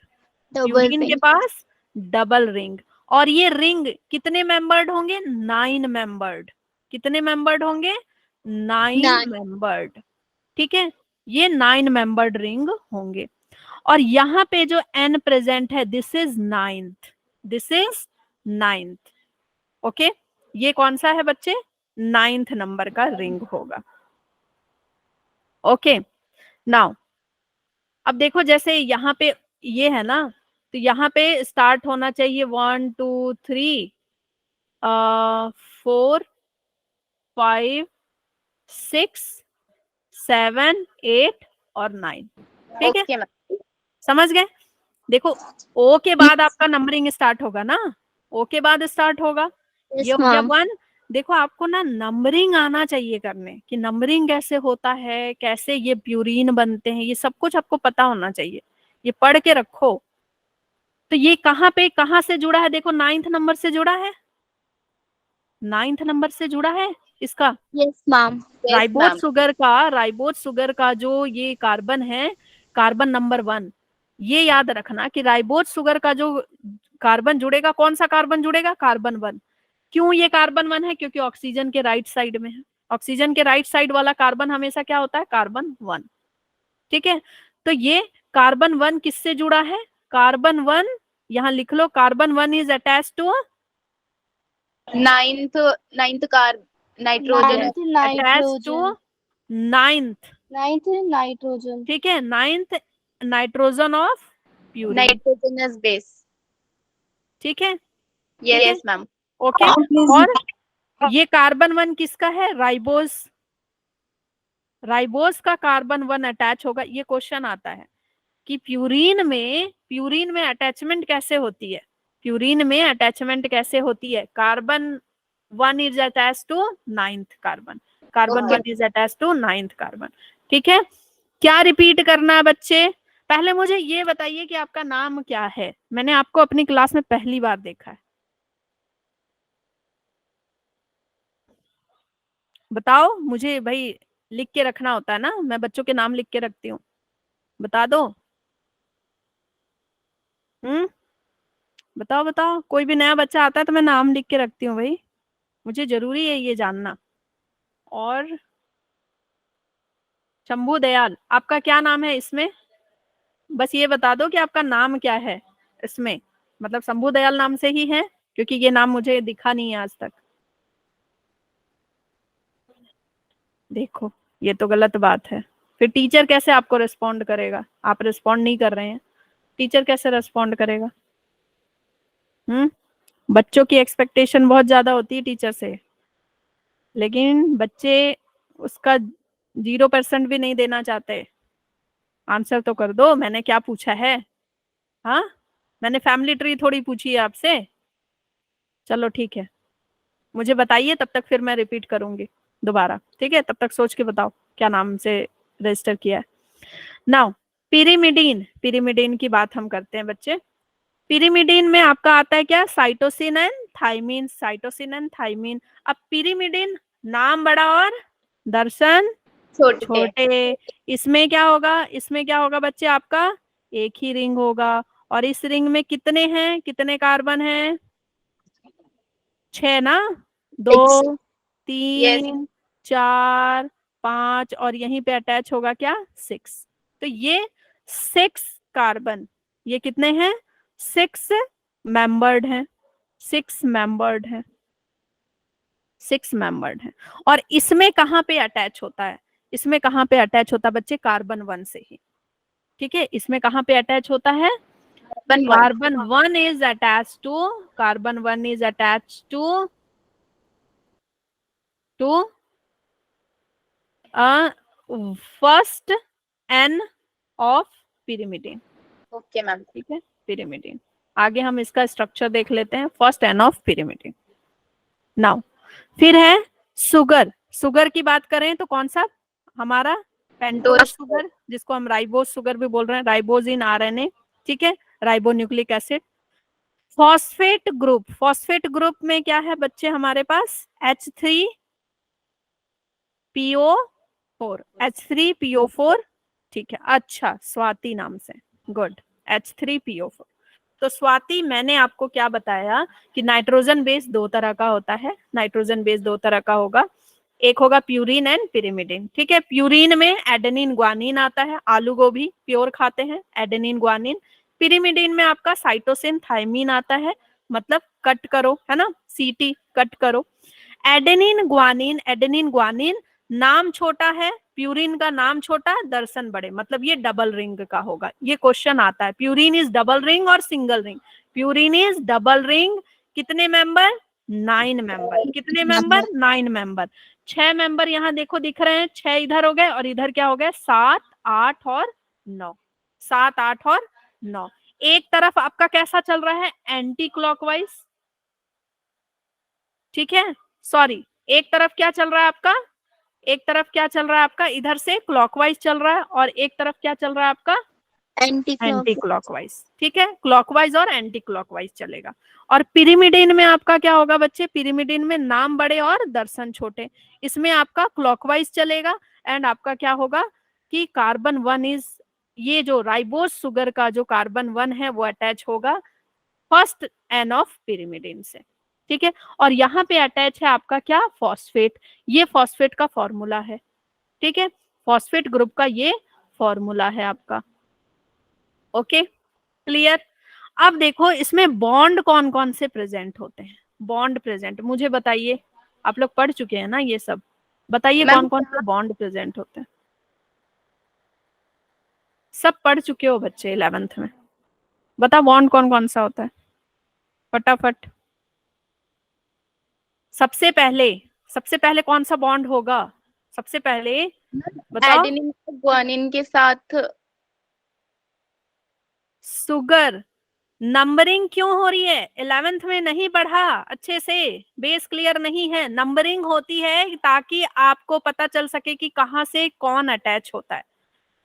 डबल प्यूरिन के रिंग। पास डबल रिंग। और ये रिंग कितने मेंबर्ड होंगे? 9 मेंबर्ड। कितने मेंबर्ड होंगे? 9 मेंबर्ड। ठीक है, ये 9 मेंबर्ड रिंग होंगे। और यहाँ पे जो n प्रेजेंट है, this is 9th, this is 9th। Okay, ये कौन सा है बच्चे? 9th नंबर का रिंग होगा। ओके, नाउ अब देखो, जैसे यहाँ पे ये है ना, तो यहाँ पे स्टार्ट होना चाहिए 1 2 3 4 5 6 7 8 और 9। ठीक है, ओके मैम। समझ गए? देखो, ओ के बाद आपका नंबरिंग स्टार्ट होगा ना, ओ के बाद स्टार्ट होगा। ये हो गया 1। देखो, आपको ना नंबरिंग आना चाहिए करने, कि नंबरिंग कैसे होता है, कैसे ये प्यूरिन बनते हैं, ये सब कुछ आपको पता होना चाहिए। ये पढ़ के रखो। तो ये कहाँ पे, कहाँ से जुड़ा है? देखो, 9th नंबर से जुड़ा है, 9th नंबर से जुड़ा है इसका। Yes ma'am. राइबोज शुगर का जो ये कार्बन है, कार्बन नंबर 1, ये याद रखना कि राइबोज शुगर का जो कार्बन जुड़ेगा, कौन सा कार्बन जुड़ेगा? कार्बन 1। क्यों ये कार्बन 1 है? क्योंकि ऑक्सीजन के राइट साइड में है। ऑक्सीजन के राइट साइड वाला कार्बन हमेशा क्या होता है? कार्बन 1। ठीक है, तो ये कार्बन 1 किससे जुड़ा है? कार्बन 1, यहां लिख लो, carbon 1 is attach to 9th कार nitrogen. Attach to 9th। Nitrogen. ठीक है, 9th nitrogen of purine. Nitrogenous base. ठीक है, यस मैम। ओके। और ये कार्बन 1 किसका है? राइबोज। राइबोज का कार्बन 1 अटैच होगा। ये क्वेश्चन आता है कि प्यूरिन में अटैचमेंट कैसे होती है? प्यूरिन में अटैचमेंट कैसे होती है? Carbon 1 is attach to 9th carbon. Carbon 1 is attach to 9th carbon. ठीक है, क्या रिपीट करना है बच्चे? पहले मुझे ये बताइए कि आपका नाम क्या है। मैंने आपको अपनी क्लास में पहली बार देखा है, बताओ मुझे भाई। लिख के रखना होता है ना, मैं बच्चों के नाम लिख के रखती हूँ। बता दो। बताओ बताओ, कोई भी नया बच्चा आता है तो मैं नाम लिख के रखती हूँ भाई, मुझे जरूरी है ये जानना। और शंभू दयाल, आपका क्या नाम है इसमें? बस ये बता दो कि आपका नाम क्या है इसमें, मतलब शंभू दयाल नाम से ही है, क्योंकि ये नाम मुझे दिखा नहीं है आज तक। देखो, ये तो गलत बात है। फिर टीचर कैसे आपको रिस्पॉन्ड करेगा? आप रिस्पॉन्ड नहीं कर रहे हैं, टीचर कैसे रिस्पॉन्ड करेगा? बच्चों की एक्सपेक्टेशन बहुत ज्यादा होती है टीचर से, लेकिन बच्चे उसका 0% भी नहीं देना चाहते। आंसर तो कर दो, मैंने क्या पूछा है? हाँ, मैंने फैमिली ट्री थोड़ी पूछी है आपसे। चलो ठीक है, मुझे बताइए, तब तक फिर मैं रिपीट करूंगी दोबारा। ठीक है, तब तक सोच के बताओ क्या नाम से रजिस्टर किया है। नाउ पिरिमिडीन, पिरिमिडीन की बात हम करते हैं बच्चे। पिरिमिडीन में आपका आता है क्या? Cytosine and thymine, cytosine and thymine. अब पिरिमिडीन नाम बड़ा और दर्शन छोटे। इसमें क्या होगा? इसमें क्या होगा बच्चे? आपका एक ही रिंग होगा। और इस रिंग में कितने हैं, कितने कार्बन हैं? 6 ना? 2 3 4 5, और यहीं पे अटैच होगा क्या? 6। तो ये 6 कार्बन, ये कितने हैं? 6 मेंबर्ड हैं, 6 मेंबर्ड हैं, 6 मेंबर्ड हैं। और इसमें कहाँ पे अटैच होता है? इसमें कहाँ पे अटैच होता है बच्चे? कार्बन 1 से ही। ठीक है, इसमें कहाँ पे अटैच होता है? Carbon 1 is attach to, carbon 1 is attach to first N of pyrimidine. Okay ma'am. ठीक है, पिरिमिडीन। आगे हम इसका स्ट्रक्चर देख लेते हैं, first N of pyrimidine. Now फिर है सुगर। सुगर की बात करें तो कौन सा हमारा? पेंटोज शुगर, जिसको हम राइबोज शुगर भी बोल रहे हैं, राइबोज इन आरएनए, ठीक है, ribonucleic acid. Phosphate group, phosphate group में क्या है बच्चे हमारे पास, H3PO4, H3PO4, ठीक है, अच्छा स्वाति नाम से, गुड, H3PO4। तो स्वाति, मैंने आपको क्या बताया कि नाइट्रोजन बेस दो तरह का होता है, नाइट्रोजन बेस दो तरह का होगा, एक होगा प्यूरिन एंड पिरिमिडिन, ठीक है। प्यूरिन में एडेनिन ग्वानिन आता है, आलू गोभी प्योर खाते हैं, एडेनिन ग्वानिन। पिरिमिडिन में आपका साइटोसिन थायमीन आता है, मतलब कट करो, है ना, सीटी कट करो। एडेनिन ग्वानिन, एडेनिन ग्वानिन नाम छोटा है, प्यूरिन का नाम छोटा, दर्शन बड़े, मतलब ये डबल रिंग का होगा। ये क्वेश्चन आता है, प्यूरिन इज डबल रिंग और single ring. Purine is double ring, कितने मेंबर, 9 मेंबर, कितने मेंबर, 9 मेंबर। 6 मेंबर यहाँ देखो दिख रहे हैं, 6 इधर हो गए और इधर क्या हो गए, 7, 8 और 9, 7, 8 और 9। एक तरफ आपका कैसा चल रहा है, एंटी क्लॉकवाइज, ठीक है, सॉरी, एक तरफ क्या चल रहा है आपका, एक तरफ क्या चल रहा है आपका, इधर से क्लॉकवाइज चल रहा है, और एक तरफ क्या चल रहा है आपका, एंटी एंटी क्लॉकवाइज, ठीक है, क्लॉकवाइज और एंटी क्लॉकवाइज चलेगा। और पिरिमिडिन में आपका क्या होगा बच्चे, पिरिमिडिन में नाम बड़े और दर्शन छोटे, इसमें आपका क्लॉकवाइज चलेगा। एंड आपका क्या होगा कि कार्बन 1 इज, ये जो राइबोज शुगर का जो कार्बन 1 है वो अटैच होगा फर्स्ट एन ऑफ पिरिमिडिन से, ठीक है। और यहाँ पे अटैच है आपका क्या, फॉस्फेट, ये फॉस्फेट का फॉर्मूला है, ठीक है, फॉस्फेट ग्रुप का ये फॉर्मूला है आपका। Okay, clear. अब देखो इसमें बॉन्ड कौन कौन से प्रेजेंट होते हैं, बॉन्ड प्रेजेंट मुझे बताइए, आप लोग पढ़ चुके हैं ना ये सब, बताइए कौन कौन से बॉन्ड प्रेजेंट होते हैं। सब पढ़ चुके हो बच्चे 11th में, बता बॉन्ड कौन कौन सा होता है फटाफट। सबसे पहले कौन सा बॉन्ड होगा, सबसे पहले बताओ। एडेनिन ग्वानिन के साथ शुगर, नंबरिंग क्यों हो रही है, 11th में नहीं पढ़ा अच्छे से, बेस क्लियर नहीं है, नंबरिंग होती है ताकि आपको पता चल सके कि कहाँ से कौन अटैच होता है।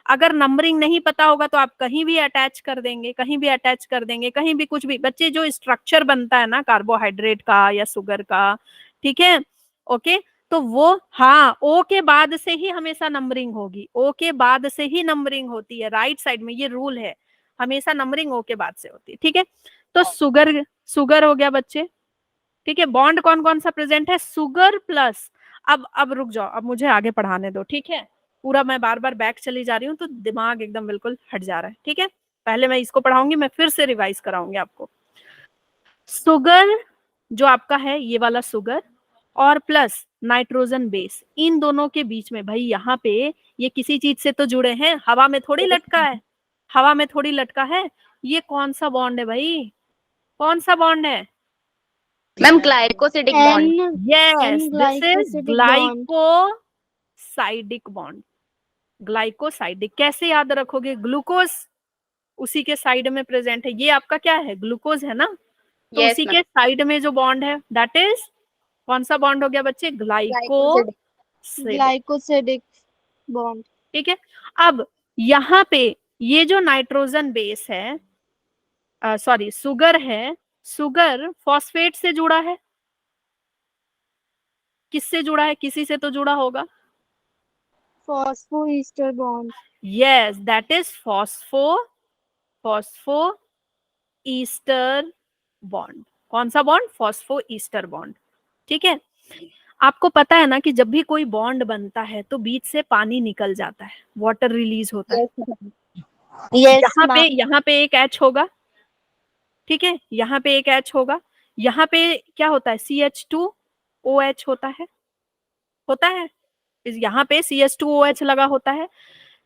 अगर नंबरिंग नहीं पता होगा तो आप कहीं भी अटैच कर देंगे, कहीं भी अटैच कर देंगे, कहीं भी कुछ भी। बच्चे जो स्ट्रक्चर बनता है ना कार्बोहाइड्रेट का या शुगर का, ठीक है, ओके, तो वो हाँ ओ के बाद से ही हमेशा नंबरिंग होगी, ओ के बाद से ही नंबरिंग होती है, राइट साइड में ये रूल है, हमेशा नंबरिंग ओ के बाद से होती है, ठीक है। तो शुगर, शुगर हो गया बच्चे, ठीक है। बॉन्ड कौन कौन सा प्रेजेंट है, शुगर प्लस, अब रुक जाओ, अब मुझे आगे पढ़ाने दो, ठीक है, पूरा मैं बार बार बैक चली जा रही हूँ तो दिमाग एकदम बिल्कुल हट जा रहा है, ठीक है। पहले मैं इसको पढ़ाऊंगी, मैं फिर से रिवाइज कराऊंगी आपको। शुगर जो आपका है ये वाला शुगर और प्लस नाइट्रोजन बेस, इन दोनों के बीच में भाई यहाँ पे ये किसी चीज से तो जुड़े हैं, हवा में थोड़ी लटका है, हवा में थोड़ी लटका है। ये कौन सा बॉन्ड है भाई, कौन सा बॉन्ड है ma'am, glycosidic bond. Yes, this is glycosidic bond. Glycosidic bond. Glycosidic कैसे याद रखोगे, ग्लूकोज उसी के साइड में प्रेजेंट है, ये आपका क्या है, ग्लूकोज है ना, तो Yes, उसी ma'am. के साइड में जो बॉन्ड है दैट इज कौन सा बॉन्ड हो गया बच्चे, ग्लाइकोसिडिक, Glycosidic bond. ठीक है। अब यहाँ पे ये जो नाइट्रोजन बेस है, सॉरी शुगर है, शुगर फॉस्फेट से जुड़ा है, किससे जुड़ा है, किसी से तो जुड़ा होगा, Phosphoester bond. Yes that is phosphoester bond. कौन सा बॉन्ड, फॉस्फोईस्टर बॉन्ड, ठीक है। आपको पता है ना कि जब भी कोई बॉन्ड बनता है तो बीच से पानी निकल जाता है, वाटर रिलीज होता है। Yes, यहाँ पे एक एच होगा, ठीक है, यहाँ पे एक एच होगा, यहाँ पे क्या होता है, CH2OH होता है, यहाँ पे CH2OH लगा होता है,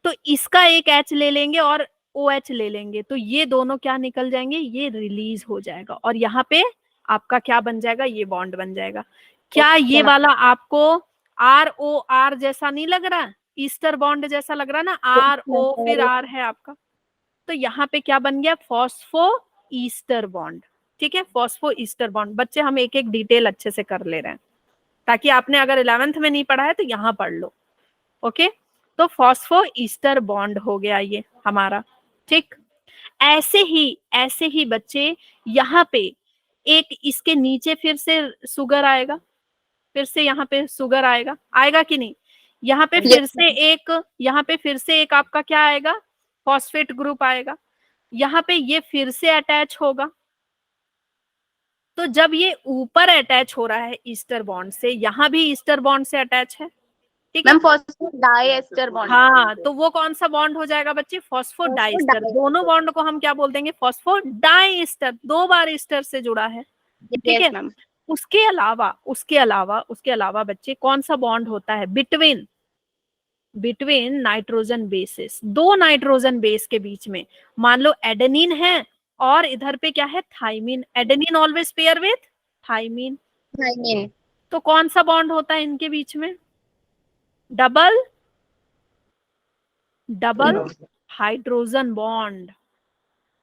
तो इसका एक H ले लेंगे और OH ले लेंगे, तो ये दोनों क्या निकल जाएंगे, ये रिलीज हो जाएगा, और यहाँ पे आपका क्या बन जाएगा, ये बॉन्ड बन जाएगा। क्या ये वाला आपको ROR जैसा नहीं लग रहा, ईस्टर बॉन्ड जैसा लग रहा ना, RO फिर R है आपका, तो यहाँ पे क्या बन गया, फॉस्फो ईस्टर बॉन्ड, ठीक है, फॉस्फो ईस्टर बॉन्ड। बच्चे हम एक एक डिटेल अच्छे से कर ले रहे हैं ताकि आपने अगर 11th में नहीं पढ़ा है तो यहाँ पढ़ लो, ओके। तो फॉस्फो ईस्टर बॉन्ड हो गया ये हमारा। ठीक, ऐसे ही बच्चे यहाँ पे एक इसके नीचे फिर से सुगर आएगा, फिर से यहाँ पे सुगर आएगा, आएगा कि नहीं? यहाँ पे फिर से एक, यहाँ पे फिर से एक आपका क्या आएगा, फॉस्फेट ग्रुप आएगा, यहाँ पे ये फिर से अटैच होगा। तो जब ये ऊपर अटैच हो रहा है ईस्टर बॉन्ड से, यहाँ भी ईस्टर बॉन्ड से अटैच है, ठीक है। Ma'am phosphodiester bond. हाँ, तो वो कौन सा बॉन्ड हो जाएगा बच्चे, फॉस्फोडाइस्टर। दोनों बॉन्ड को हम क्या बोल देंगे, फॉस्फोडाइस्टर, 2 बार ईस्टर से जुड़ा है, ठीक है। मैम उसके अलावा बच्चे कौन सा बॉन्ड होता है between nitrogen bases, 2 nitrogen base के बीच में। मान लो एडेनिन है और इधर पे क्या है, thymine. Adenine always pair with thymine, तो कौन सा बॉन्ड होता है इनके बीच में, double hydrogen bond,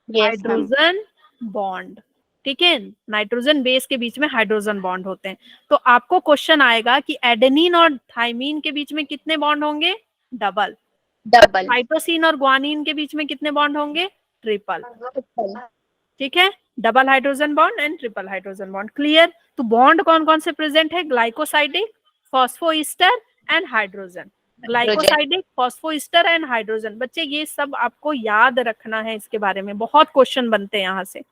hydrogen bond, ठीक है। नाइट्रोजन बेस के बीच में हाइड्रोजन बॉन्ड होते हैं। तो आपको क्वेश्चन आएगा कि एडेनिन और थाइमिन के बीच में कितने बॉन्ड होंगे, डबल। साइटोसिन और ग्वानिन के बीच में कितने बॉन्ड होंगे, ट्रिपल, ठीक है। Double hydrogen bond and triple hydrogen bond, clear. तो बॉन्ड कौन कौन से प्रेजेंट है, glycosidic, phosphoester and hydrogen. Glycosidic, phosphoester and hydrogen. बच्चे ये सब आपको याद रखना है, इसके बारे में बहुत क्वेश्चन बनते हैं यहाँ से,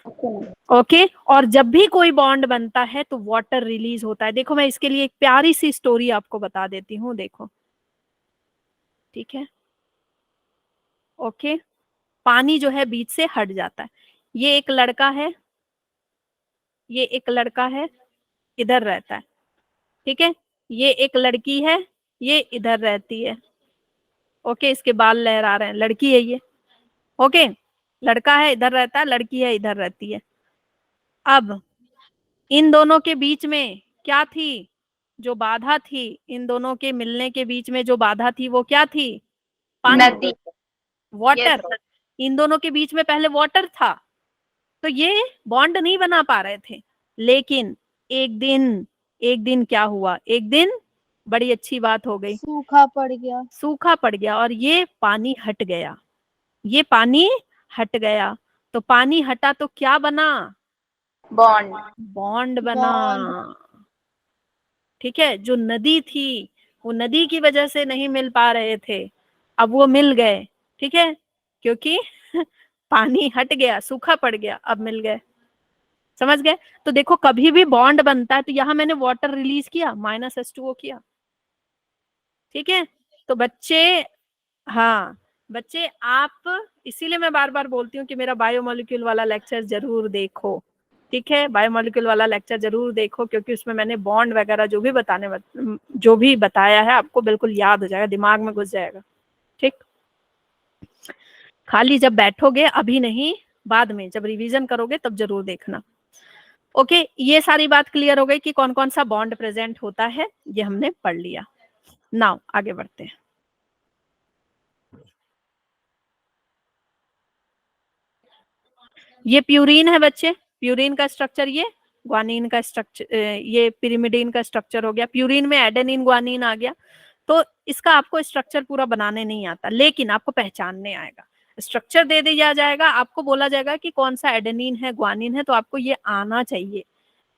ओके। और जब भी कोई बॉन्ड बनता है तो वाटर रिलीज होता है। देखो मैं इसके लिए एक प्यारी सी स्टोरी आपको बता देती हूँ, देखो, ठीक है, ओके। पानी जो है बीच से हट जाता है। ये एक लड़का है, इधर रहता है, ठीक है। ये एक लड़की है, ये इधर रहती है, ओके। इसके बाल लहरा रहे हैं, लड़की है ये, ओके। लड़का है इधर रहता है, लड़की है इधर रहती है। अब इन दोनों के बीच में क्या थी, जो बाधा थी, इन दोनों के मिलने के बीच में जो बाधा थी वो क्या थी, पानी, वाटर। इन दोनों के बीच में पहले वाटर था, तो ये बॉन्ड नहीं बना पा रहे थे। लेकिन एक दिन क्या हुआ, एक दिन बड़ी अच्छी बात हो गई, सूखा पड़ गया और ये पानी हट गया। तो पानी हटा तो क्या बना, बॉन्ड बना, ठीक है। जो नदी थी, वो नदी की वजह से नहीं मिल पा रहे थे, अब वो मिल गए, ठीक है, क्योंकि पानी हट गया, सूखा पड़ गया, अब मिल गए, समझ गए। तो देखो कभी भी बॉन्ड बनता है तो यहाँ मैंने वाटर रिलीज किया, -H2O किया, ठीक है। तो बच्चे, हाँ बच्चे, आप, इसीलिए मैं बार बार बोलती हूँ कि मेरा बायोमोलिक्यूल वाला लेक्चर जरूर देखो, ठीक है। बायोमोलिक्यूल वाला लेक्चर जरूर देखो, क्योंकि उसमें मैंने बॉन्ड वगैरह जो भी बताया है आपको बिल्कुल याद हो जाएगा, दिमाग में घुस जाएगा, ठीक। खाली जब बैठोगे, अभी नहीं, बाद में जब रिवीजन करोगे तब जरूर देखना, ओके। ये सारी बात क्लियर हो गई कि कौन कौन सा बॉन्ड प्रेजेंट होता है, ये हमने पढ़ लिया। नाउ आगे बढ़ते हैं। ये प्यूरिन है बच्चे, प्यूरिन का स्ट्रक्चर, ये ग्वानिन का स्ट्रक्चर, ये पिरिमिडीन का स्ट्रक्चर हो गया। प्यूरिन में एडेनिन ग्वानिन आ गया। तो इसका आपको स्ट्रक्चर पूरा बनाने नहीं आता, लेकिन आपको पहचानने आएगा। स्ट्रक्चर दे दिया जाएगा, आपको बोला जाएगा कि कौन सा एडेनिन है, ग्वानिन है, तो आपको ये आना चाहिए।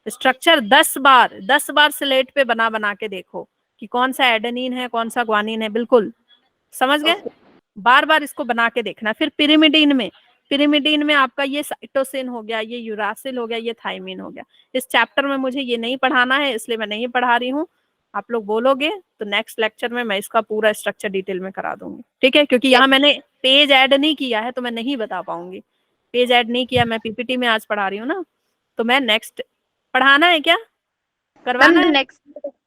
स्ट्रक्चर 10 बार स्लेट पे बना के देखो कि कौन सा एडेनिन है, कौन सा ग्वानिन है, बिल्कुल समझ गए। बार बार इसको बना के देखना। फिर पिरिमिडीन में आपका ये साइटोसिन हो गया, ये यूरासिल हो गया, ये थाइमिन हो गया। इस चैप्टर में मुझे ये नहीं पढ़ाना है, इसलिए मैं नहीं पढ़ा रही हूँ। आप लोग बोलोगे तो नेक्स्ट लेक्चर में मैं इसका पूरा स्ट्रक्चर डिटेल में करा दूंगी, ठीक है। क्योंकि यहाँ मैंने पेज ऐड नहीं किया है तो मैं नहीं बता पाऊंगी। पेज ऐड नहीं किया, मैं पीपीटी में आज पढ़ा रही हूँ ना, तो मैं नेक्स्ट, पढ़ाना है क्या, करवाना है,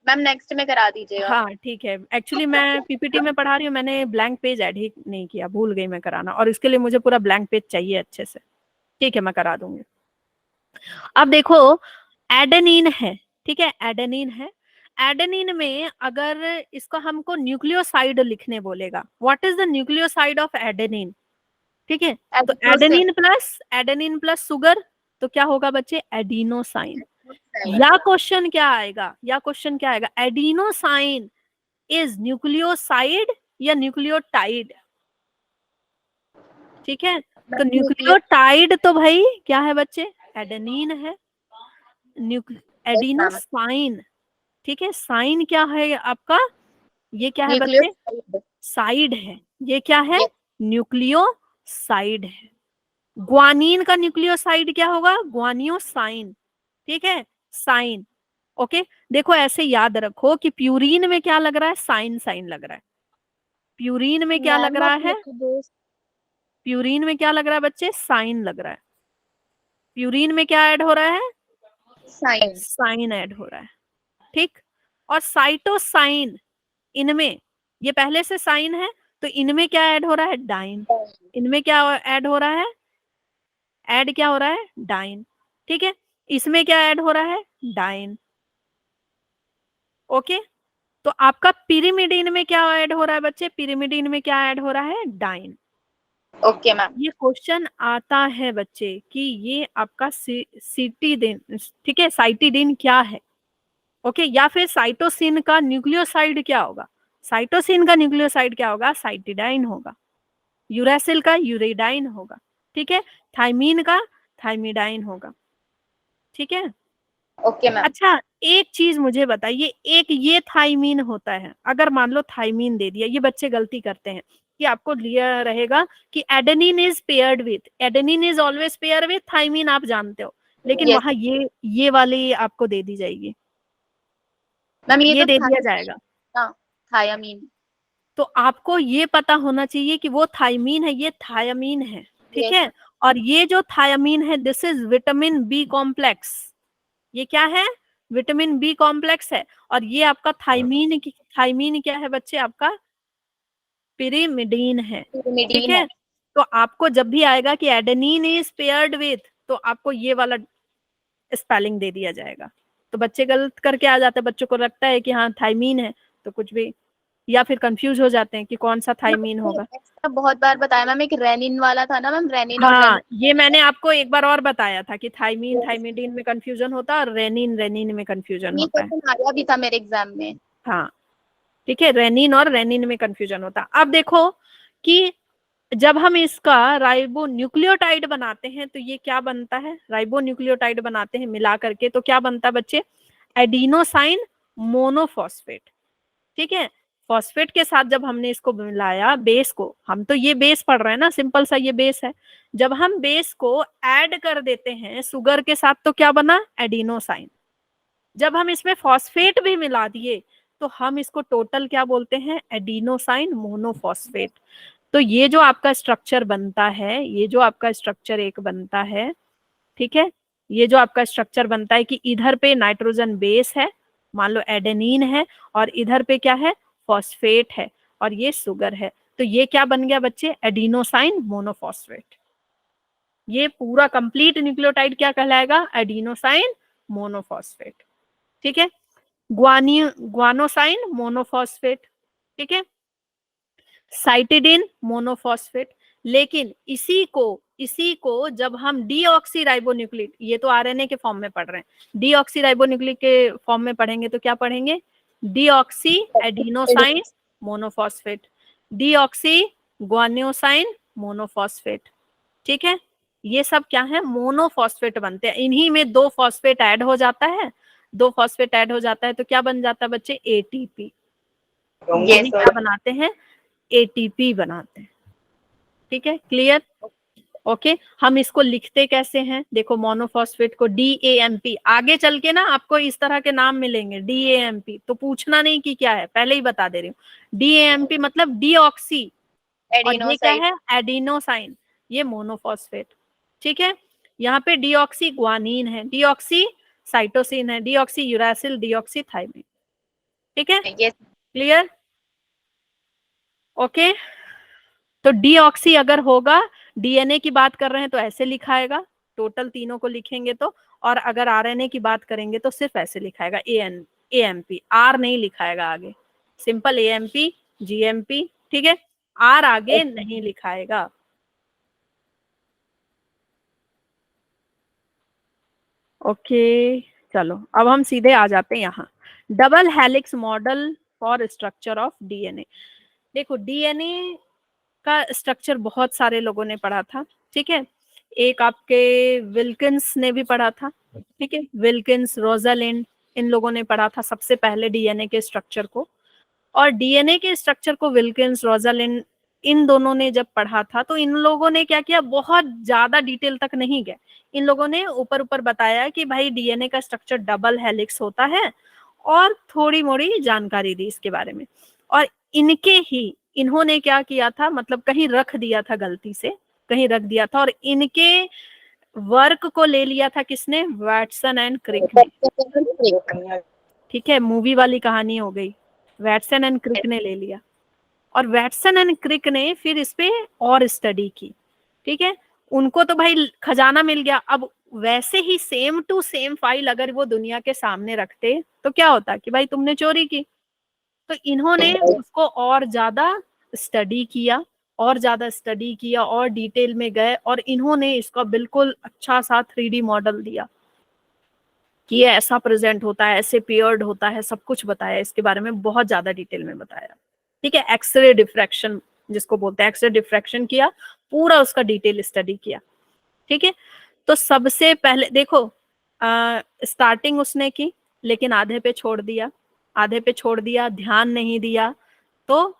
मैम नेक्स्ट में करा दीजिएगा। हाँ ठीक है। एक्चुअली मैं पीपीटी में पढ़ा रही हूँ, मैंने ब्लैंक पेज ऐड ही नहीं किया, भूल गई मैं कराना, और इसके लिए मुझे पूरा ब्लैंक पेज चाहिए अच्छे से, ठीक है, मैं करा दूंगी। अब देखो एडेनिन है, ठीक है, एडेनिन है। एडेनिन में अगर इसका हमको न्यूक्लियोसाइड लिखने बोलेगा, what is the nucleoside of adenine, ठीक है। तो एडेनिन प्लस सुगर, तो क्या होगा बच्चे, एडिनोसाइन। या क्वेश्चन क्या आएगा, एडिनोसाइन इज न्यूक्लियोसाइड या न्यूक्लियोटाइड? ठीक है, तो न्यूक्लियो न्यूक्लियोटाइड तो भाई क्या है बच्चे? एडेनिन है। मैम एडिनोसाइन, ठीक है, साइन क्या है आपका? ये क्या है बच्चे? न्यूक्लियोसाइड साइड है। ये क्या है? ये न्यूक्लियोसाइड है। ग्वानीन का न्यूक्लियोसाइड क्या होगा? ग्वानियोसाइन, ठीक है, साइन। ओके, देखो ऐसे याद रखो कि प्यूरिन में क्या लग रहा है? साइन साइन लग रहा है। प्यूरिन में क्या लग मैम रहा आप है? लिख दो। प्यूरिन में क्या लग रहा है बच्चे? साइन लग रहा है। प्यूरिन में क्या ऐड हो रहा है? साइन साइन ऐड हो रहा है, ठीक। और साइटोसाइन, इनमें ये पहले से साइन है, तो इनमें क्या ऐड हो रहा है? डाइन। इनमें क्या ऐड हो रहा है? ऐड क्या हो रहा है? डाइन, ठीक है। इसमें क्या ऐड हो रहा है? डाइन। ओके, तो आपका पिरिमिडीन में क्या ऐड हो रहा है बच्चे? पिरिमिडीन में क्या ऐड हो रहा है? डाइन। ओके मैम ये क्वेश्चन आता है बच्चे कि ये आपका सिटीडिन, ठीक है, साइटिडिन क्या है? ओके, या फिर साइटोसिन का न्यूक्लियोसाइड क्या होगा? साइटोसिन का न्यूक्लियोसाइड क्या होगा? साइटिडाइन होगा। यूरासिल का यूरेडाइन होगा, ठीक है। थाइमीन का थाइमिडाइन होगा, ठीक है। ओके मैम अच्छा, एक चीज मुझे बताइए, एक ये थाइमीन होता है, अगर मान लो थाइमीन दे दिया, ये बच्चे गलती करते हैं कि आपको लिया रहेगा कि adenine is paired with, adenine is always pair with thymine, आप जानते हो, लेकिन यस वहां ये वाली आपको दे दी जाएगी, मैम ये ये तो दे दिया जाएगा। थायामीन तो आपको ये पता होना चाहिए कि वो थाइमीन है, ये थायामीन है, ठीक यस है। और ये जो थायामीन है, this is vitamin B complex. ये क्या है? विटामिन बी कॉम्प्लेक्स है। और ये आपका थाइमीन क्या है बच्चे? आपका पिरिमिडीन है, ठीक पिरिमिडीन है है। तो आपको जब भी आएगा कि एडेनिन इज पेयर्ड विथ, तो आपको ये वाला स्पेलिंग दे दिया जाएगा। तो बच्चे गलत करके आ जाते हैं, बच्चों को लगता है कि हाँ थाइमीन है, तो कुछ भी, या फिर कंफ्यूज हो जाते हैं कि कौन सा थाइमीन होगा। ऐसा बहुत बार बताया मैम, एक रेनिन वाला था ना मैम, रेनिन और हाँ, रेनिन ये मैंने आपको एक बार और बताया था कि थाइमीन थाइमिडीन में कंफ्यूजन होता है और रेनिन रेनिन में कंफ्यूजन ये होता है। क्वेश्चन आया भी था मेरे एग्जाम में। हाँ, ठीक है, रेनिन और रेनिन में कंफ्यूजन होता है। अब देखो कि जब हम इसका राइबो न्यूक्लियोटाइड बनाते हैं तो ये क्या बनता है? राइबो न्यूक्लियोटाइड बनाते हैं मिला करके, तो क्या बनता है बच्चे? एडिनोसाइन मोनोफॉस्फेट, ठीक है। फॉस्फेट के साथ जब हमने इसको मिलाया, बेस को, हम तो ये बेस पढ़ रहे हैं ना, सिंपल सा ये बेस है। जब हम बेस को ऐड कर देते हैं शुगर के साथ, तो क्या बना? एडिनोसाइन। जब हम इसमें फॉस्फेट भी मिला दिए, तो हम इसको टोटल क्या बोलते हैं? Adenosine monophosphate. तो ये जो आपका स्ट्रक्चर बनता है, ये जो आपका स्ट्रक्चर एक बनता है, ठीक है, ये जो आपका स्ट्रक्चर बनता है कि इधर पे नाइट्रोजन बेस है, मान लो एडेनिन है, और इधर पे क्या है? फॉस्फेट है, और ये शुगर है। तो ये क्या बन गया बच्चे? Adenosine monophosphate. ये पूरा कंप्लीट न्यूक्लियोटाइड क्या कहलाएगा? एडिनोसाइन मोनोफॉस्फेट, ठीक है। ग्वानोसाइन मोनोफॉस्फेट, ठीक है। Cytidine monophosphate. लेकिन इसी को जब हम डीऑक्सीराइबोन्यूक्लिक, ये तो आरएनए के फॉर्म में पढ़ रहे हैं, डीऑक्सीराइबोन्यूक्लिक के फॉर्म में पढ़ेंगे तो क्या पढ़ेंगे? Deoxy adenosine monophosphate, deoxy guanosine monophosphate, ठीक है। ये सब क्या है? मोनोफॉस्फेट बनते हैं। इन्हीं में दो फॉस्फेट ऐड हो जाता है, दो फॉस्फेट ऐड हो जाता है तो क्या बन जाता है बच्चे? एटीपी। यानी क्या बनाते हैं? एटीपी बनाते हैं, ठीक है, क्लियर? ओके, हम इसको लिखते कैसे हैं? देखो, मोनोफॉस्फेट को DAMP, आगे चल के ना आपको इस तरह के नाम मिलेंगे DAMP, तो पूछना नहीं कि क्या है, पहले ही बता दे रही हूँ। DAMP मतलब डीऑक्सी, और ये क्या एडिनोसाइन है? एडिनोसाइन, ये मोनोफॉस्फेट, ठीक है। यहाँ पे डीऑक्सी ग्वानीन है, डीऑक्सी साइटोसिन है, डीऑक्सी यूरासिल, डीऑक्सी थाइमिन, ठीक है, यस क्लियर? ओके, तो डीऑक्सी अगर होगा, डीएनए की बात कर रहे हैं तो ऐसे लिखाएगा, टोटल तीनों को लिखेंगे तो, और अगर आरएनए की बात करेंगे तो सिर्फ ऐसे लिखाएगा, AMP, आर नहीं लिखाएगा आगे, सिंपल AMP GMP, ठीक है, आर आगे नहीं लिखाएगा। ओके, चलो अब हम सीधे आ जाते हैं यहाँ, double helix model for structure of DNA. देखो डीएनए का स्ट्रक्चर बहुत सारे लोगों ने पढ़ा था, ठीक है। एक आपके विल्किंस ने भी पढ़ा था, ठीक है, विल्किंस, रोजालिंड, इन लोगों ने पढ़ा था सबसे पहले डीएनए के स्ट्रक्चर को। और डीएनए के स्ट्रक्चर को विल्किंस, रोजालिंड, इन दोनों ने जब पढ़ा था तो इन लोगों ने क्या किया, बहुत ज्यादा डिटेल तक नहीं गए। इन लोगों ने ऊपर ऊपर बताया कि भाई डीएनए का स्ट्रक्चर डबल हेलिक्स होता है, और थोड़ी मोड़ी जानकारी दी इसके बारे में। और इनके ही इन्होंने क्या किया था, मतलब कहीं रख दिया था, गलती से कहीं रख दिया था, और इनके वर्क को ले लिया था किसने, वैटसन एंड क्रिक ने, ठीक है। मूवी वाली कहानी हो गई, वैटसन एंड क्रिक ने ले लिया, और वैटसन एंड क्रिक ने फिर इस पे और स्टडी की, ठीक है। उनको तो भाई खजाना मिल गया। अब वैसे ही सेम टू सेम फाइल अगर वो दुनिया के सामने रखते तो क्या होता कि भाई तुमने चोरी की। तो इन्होंने उसको और ज्यादा स्टडी किया, और ज्यादा स्टडी किया, और डिटेल में गए, और इन्होंने इसका बिल्कुल अच्छा सा 3D मॉडल दिया कि ये ऐसा प्रेजेंट होता है, ऐसे पेयर्ड होता है, सब कुछ बताया इसके बारे में, बहुत ज्यादा डिटेल में बताया, ठीक है। एक्सरे डिफ्रैक्शन जिसको बोलते हैं, एक्सरे डिफ्रैक्शन किया, पूरा उसका डिटेल स्टडी किया, ठीक है। तो सबसे पहले देखो स्टार्टिंग उसने की, लेकिन आधे पे छोड़ दिया, आधे पे छोड़ दिया, ध्यान नहीं दिया, तो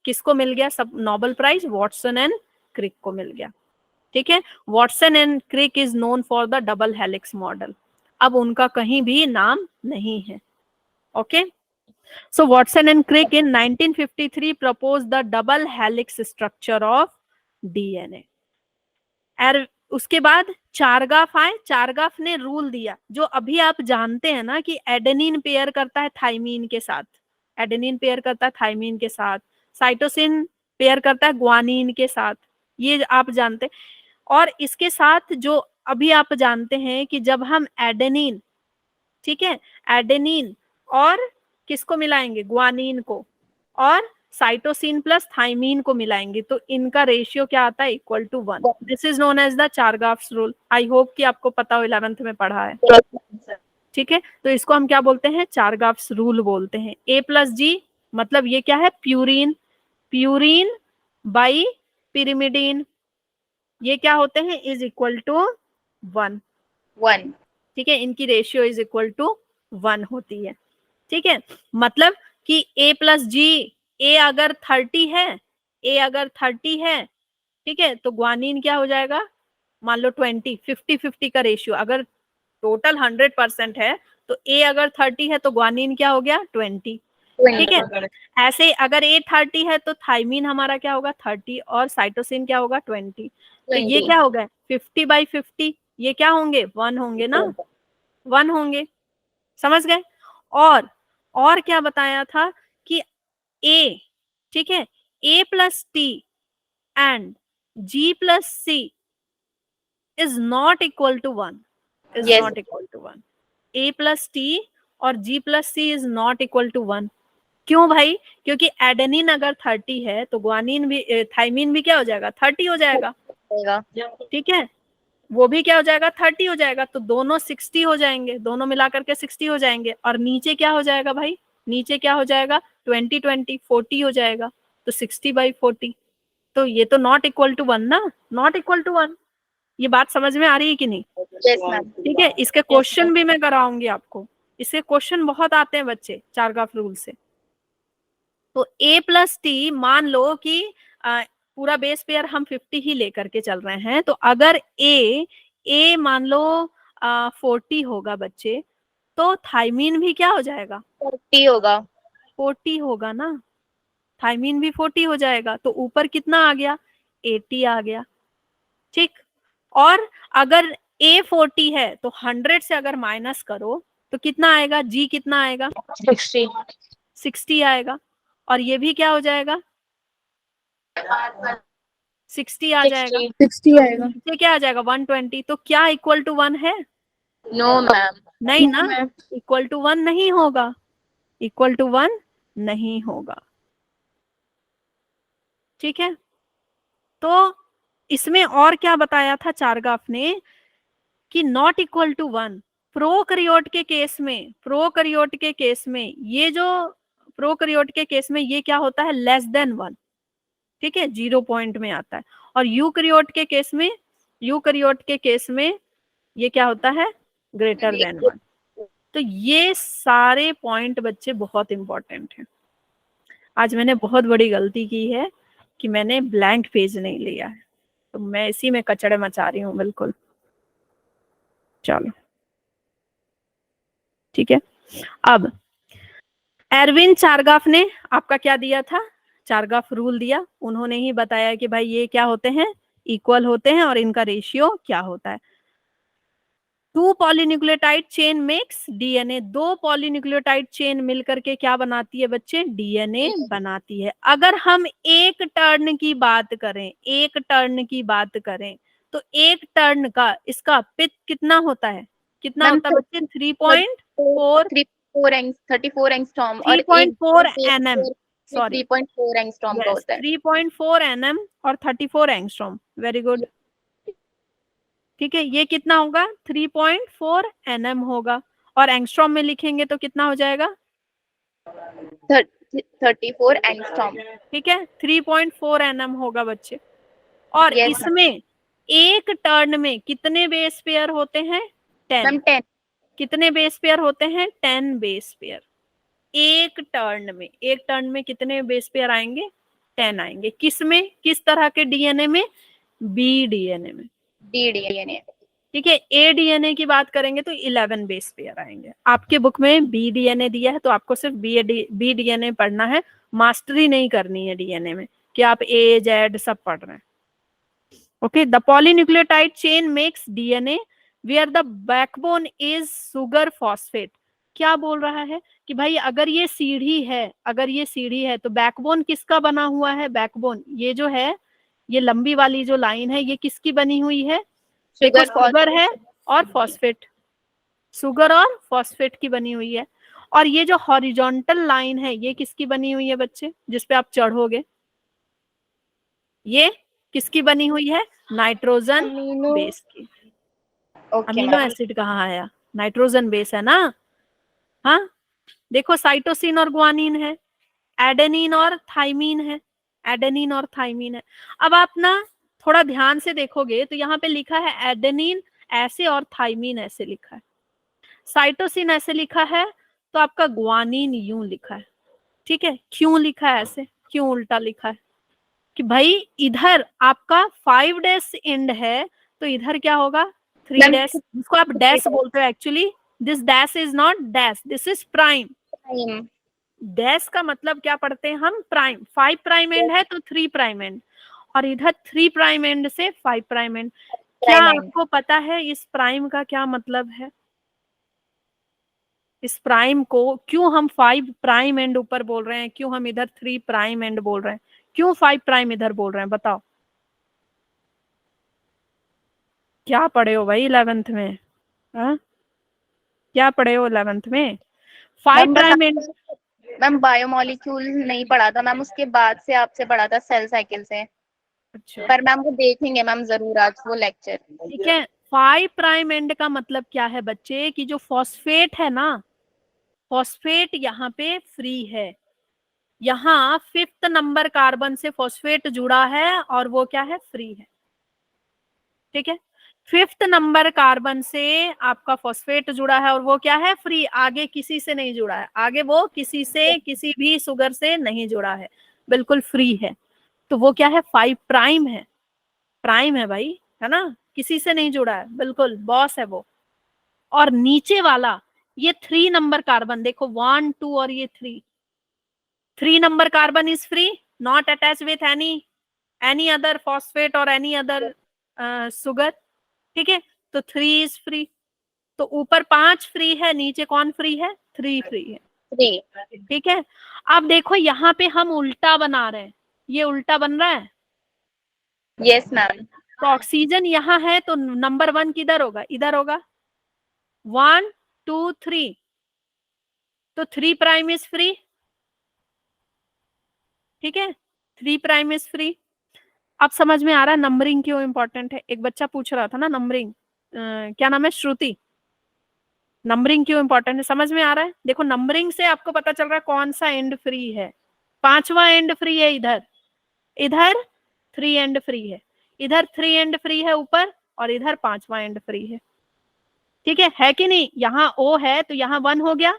किसको मिल गया सब Nobel prize, Watson and Crick को मिल गया, ठीक है। Watson and Crick is known for the double helix model. अब उनका कहीं भी नाम नहीं है, okay. So Watson and Crick in 1953 proposed the double helix structure of DNA. और उसके बाद चारगाफ आए, चारगाफ ने रूल दिया, जो अभी आप जानते हैं ना कि एडेनिन पेयर करता है थाइमीन के साथ, एडेनिन पेयर करता है थाइमीन के साथ, साइटोसिन पेयर करता है ग्वानिन के साथ, ये आप जानते हैं। और इसके साथ जो अभी आप जानते हैं कि जब हम एडेनिन, ठीक है, एडेनिन और किसको मिलाएंगे, ग्वानिन को, और साइटोसिन प्लस थाइमीन को मिलाएंगे, तो इनका रेशियो क्या आता है, equal to 1। This is known as the Chargaff's rule. I hope कि आपको पता हो, 11th में पढ़ा है, ठीक है। तो इसको हम क्या बोलते हैं, चारगाफ्स रूल बोलते हैं। A प्लस जी मतलब ये क्या है, प्यूरिन, प्यूरिन बाई पिरिमिडीन, ये क्या होते हैं, इज इक्वल टू 1, ठीक है। इनकी रेशियो इज इक्वल टू 1 होती है, ठीक है। मतलब कि A प्लस जी, ए अगर 30 है, ए अगर 30 है, ठीक है, तो ग्वानिन क्या हो जाएगा, मान लो 20, 50-50 का रेशियो। अगर टोटल 100% है तो ए अगर 30 है तो ग्वानिन क्या हो गया, 20, ठीक है। ऐसे अगर ए 30 है तो थाइमीन हमारा क्या होगा, 30, और साइटोसिन क्या होगा, 20। तो ये क्या हो गया, 50/50, ये क्या होंगे, 1 होंगे ना, 1 होंगे, समझ गए। और क्या बताया था कि ए, ठीक है, A plus T and G plus C is not equal to 1, is not equal to 1। A plus T और G plus C is not equal to 1। क्यों भाई, क्योंकि एडेनिन अगर 30 है तो ग्वानिन भी, थाइमीन भी क्या हो जाएगा, 30 हो जाएगा, ठीक है, वो भी क्या हो जाएगा, 30 हो जाएगा, तो दोनों 60 हो जाएंगे, दोनों मिलाकर के 60 हो जाएंगे। और नीचे क्या हो जाएगा भाई, नीचे क्या हो जाएगा, 20-20 40 हो जाएगा, तो 60/40। तो ये तो नॉट इक्वल टू 1 ना, नॉट इक्वल टू 1। ये बात समझ में आ रही है कि नहीं, ठीक है। इसके क्वेश्चन भी मैं कराऊंगी आपको, इसके क्वेश्चन बहुत आते हैं बच्चे चारगाफ रूल से। तो A प्लस टी, मान लो कि पूरा बेस पेयर हम 50 ही लेकर के चल रहे हैं, तो अगर ए मान लो 40 होगा बच्चे, तो थाइमीन भी क्या हो जाएगा, 40 होगा ना, थाइमीन भी 40 हो जाएगा, तो ऊपर कितना आ गया, 80 आ गया, ठीक। और अगर A 40 है तो 100 से अगर माइनस करो तो कितना आएगा, G कितना आएगा, 60 आएगा, और ये भी क्या हो जाएगा, 60 आ जाएगा, 60 आएगा। नीचे क्या आ जाएगा, 120। तो क्या इक्वल टू 1 है, नो मैम, नहीं ना, इक्वल टू 1 नहीं होगा, इक्वल टू 1 नहीं होगा, ठीक है। तो इसमें और क्या बताया था चारगाफ ने कि नॉट इक्वल टू 1 प्रोकैरियोट के केस में, प्रोकैरियोट के केस में ये जो प्रोकैरियोट के केस में ये क्या होता है, लेस देन 1, ठीक है, 0 पॉइंट में आता है। और यूकैरियोट के केस में, यूकैरियोट के केस में ये क्या होता है, ग्रेटर देन 1। तो ये सारे पॉइंट बच्चे बहुत इंपॉर्टेंट हैं। आज मैंने बहुत बड़ी गलती की है कि मैंने ब्लैंक पेज नहीं लिया है, तो मैं इसी में कचड़े मचा रही हूँ बिल्कुल। चलो ठीक है। अब एरविन चारगाफ ने आपका क्या दिया था, चारगाफ रूल दिया। उन्होंने ही बताया कि भाई ये क्या होते हैं, इक्वल होते हैं और इनका रेशियो क्या होता है। 2 polynucleotide chain makes DNA, 2 polynucleotide chain मिलकर के क्या बनाती है बच्चे, डीएनए बनाती है। अगर हम एक टर्न की बात करें, एक टर्न की बात करें, तो एक टर्न का इसका पिच कितना होता है, कितना होता है बच्चे, 3.4 34 एंगस्ट्रॉम और 3.4 nm, सॉरी 3.4 एंगस्ट्रॉम का होता है। 3.4 nm और 34 एंगस्ट्रॉम, वेरी गुड। ठीक है, ये कितना होगा, 3.4 nm होगा, और एंगस्ट्रॉम में लिखेंगे तो कितना हो जाएगा, 34 एंगस्ट्रॉम। ठीक है, 3.4 nm होगा बच्चे। और Yes, इसमें एक टर्न में कितने बेस पेयर होते हैं, 10। मैम 10। कितने बेस पेयर होते हैं, 10 बेस पेयर। एक टर्न में, एक टर्न में कितने बेस पेयर आएंगे, 10 आएंगे। किस में, किस तरह के डीएनए में, बी डीएनए में, डी डीएनए। ठीक है। ए डीएनए की बात करेंगे तो 11 बेस पेयर आएंगे। आपके बुक में बी डीएनए दिया है तो आपको सिर्फ बी डीएनए पढ़ना है, मास्टरी नहीं करनी है डीएनए में कि आप ए जेड सब पढ़ रहे हैं। Okay, the polynucleotide chain makes DNA where the backbone is sugar phosphate. क्या बोल रहा है कि भाई अगर ये सीढ़ी है, अगर ये सीढ़ी है तो बैकबोन किसका बना हुआ है, बैकबोन ये जो है, ये लंबी वाली जो लाइन है ये किसकी बनी हुई है, देखो शुगर है और फॉस्फेट, शुगर और फॉस्फेट की बनी हुई है। और ये जो हॉरिजॉन्टल लाइन है ये किसकी बनी हुई है बच्चे, जिसपे आप चढ़ोगे, ये किसकी बनी हुई है, नाइट्रोजन बेस की। अमीनो एसिड कहाँ आया, नाइट्रोजन बेस है ना। हाँ देखो, साइटोसिन और ग्वानिन है, एडेनिन और थाइमीन है, एडेनिन और थाइमीन है। अब आप ना थोड़ा ध्यान से देखोगे तो यहाँ पे लिखा है एडेनिन ऐसे और थाइमीन ऐसे लिखा है, साइटोसिन ऐसे लिखा है, तो आपका ग्वानिन यूं लिखा है, ठीक है। क्यों लिखा है ऐसे, क्यों उल्टा लिखा है, कि भाई इधर आपका 5 डैश एंड है तो इधर क्या होगा, 3 डैश, जिसको आप डैश बोलते हो actually, this dash is not dash, this is prime. Dash का मतलब क्या पढ़ते हैं हम, प्राइम। 5 प्राइम एंड है तो 3 प्राइम एंड, और इधर 3 प्राइम एंड से 5 प्राइम एंड। क्या आपको पता है इस प्राइम का क्या मतलब है, इस प्राइम को क्यों हम 5 प्राइम एंड ऊपर बोल रहे हैं, क्यों हम इधर 3 प्राइम एंड बोल रहे हैं, क्यों 5 प्राइम इधर बोल रहे हैं, बताओ। क्या पढ़े हो भाई 11th में, हाँ क्या पढ़े हो 11th में, 5 प्राइम एंड। मैम बायोमोलिक्यूल नहीं पढ़ा था मैम, उसके बाद से आपसे पढ़ा था सेल साइकिल से। अच्छा, पर मैम वो देखेंगे मैम जरूर आज वो लेक्चर। ठीक है। 5 प्राइम एंड का मतलब क्या है बच्चे, कि जो फॉस्फेट है ना, फॉस्फेट यहाँ पे फ्री है, यहाँ 5th नंबर कार्बन से फॉस्फेट जुड़ा है और वो क्या है, फ्री है, ठीक है। 5th नंबर कार्बन से आपका फॉस्फेट जुड़ा है और वो क्या है, फ्री, आगे किसी से नहीं जुड़ा है, आगे वो किसी से, किसी भी शुगर से नहीं जुड़ा है, बिल्कुल फ्री है, तो वो क्या है, 5 प्राइम है, प्राइम है भाई, है ना, किसी से नहीं जुड़ा है, बिल्कुल बॉस है वो। और नीचे वाला ये 3 नंबर कार्बन देखो, 1 2 और ये 3 number carbon is free, not attach with any other phosphate और एनी अदर शुगर, ठीक है। तो 3 इज फ्री, तो ऊपर 5 फ्री है, नीचे कौन फ्री है, 3 फ्री है, ठीक है। अब देखो यहाँ पे हम उल्टा बना रहे हैं, ये उल्टा बन रहा है, यस मैम। तो ऑक्सीजन यहाँ है तो नंबर 1 किधर होगा, इधर होगा, 1 2 3, तो 3 प्राइम इज फ्री, ठीक है, 3 प्राइम इज फ्री। अब समझ में आ रहा है नंबरिंग क्यों इंपॉर्टेंट है। एक बच्चा पूछ रहा था ना नंबरिंग, क्या नाम है, श्रुति, नंबरिंग क्यों इंपॉर्टेंट है, समझ में आ रहा है? देखो नंबरिंग से आपको पता चल रहा है कौन सा एंड फ्री है। 5वां एंड फ्री है इधर, इधर 3 एंड फ्री है, इधर 3 एंड फ्री है ऊपर, और इधर 5वां एंड फ्री है। ठीक है कि नहीं? यहाँ O है तो यहाँ 1 हो गया,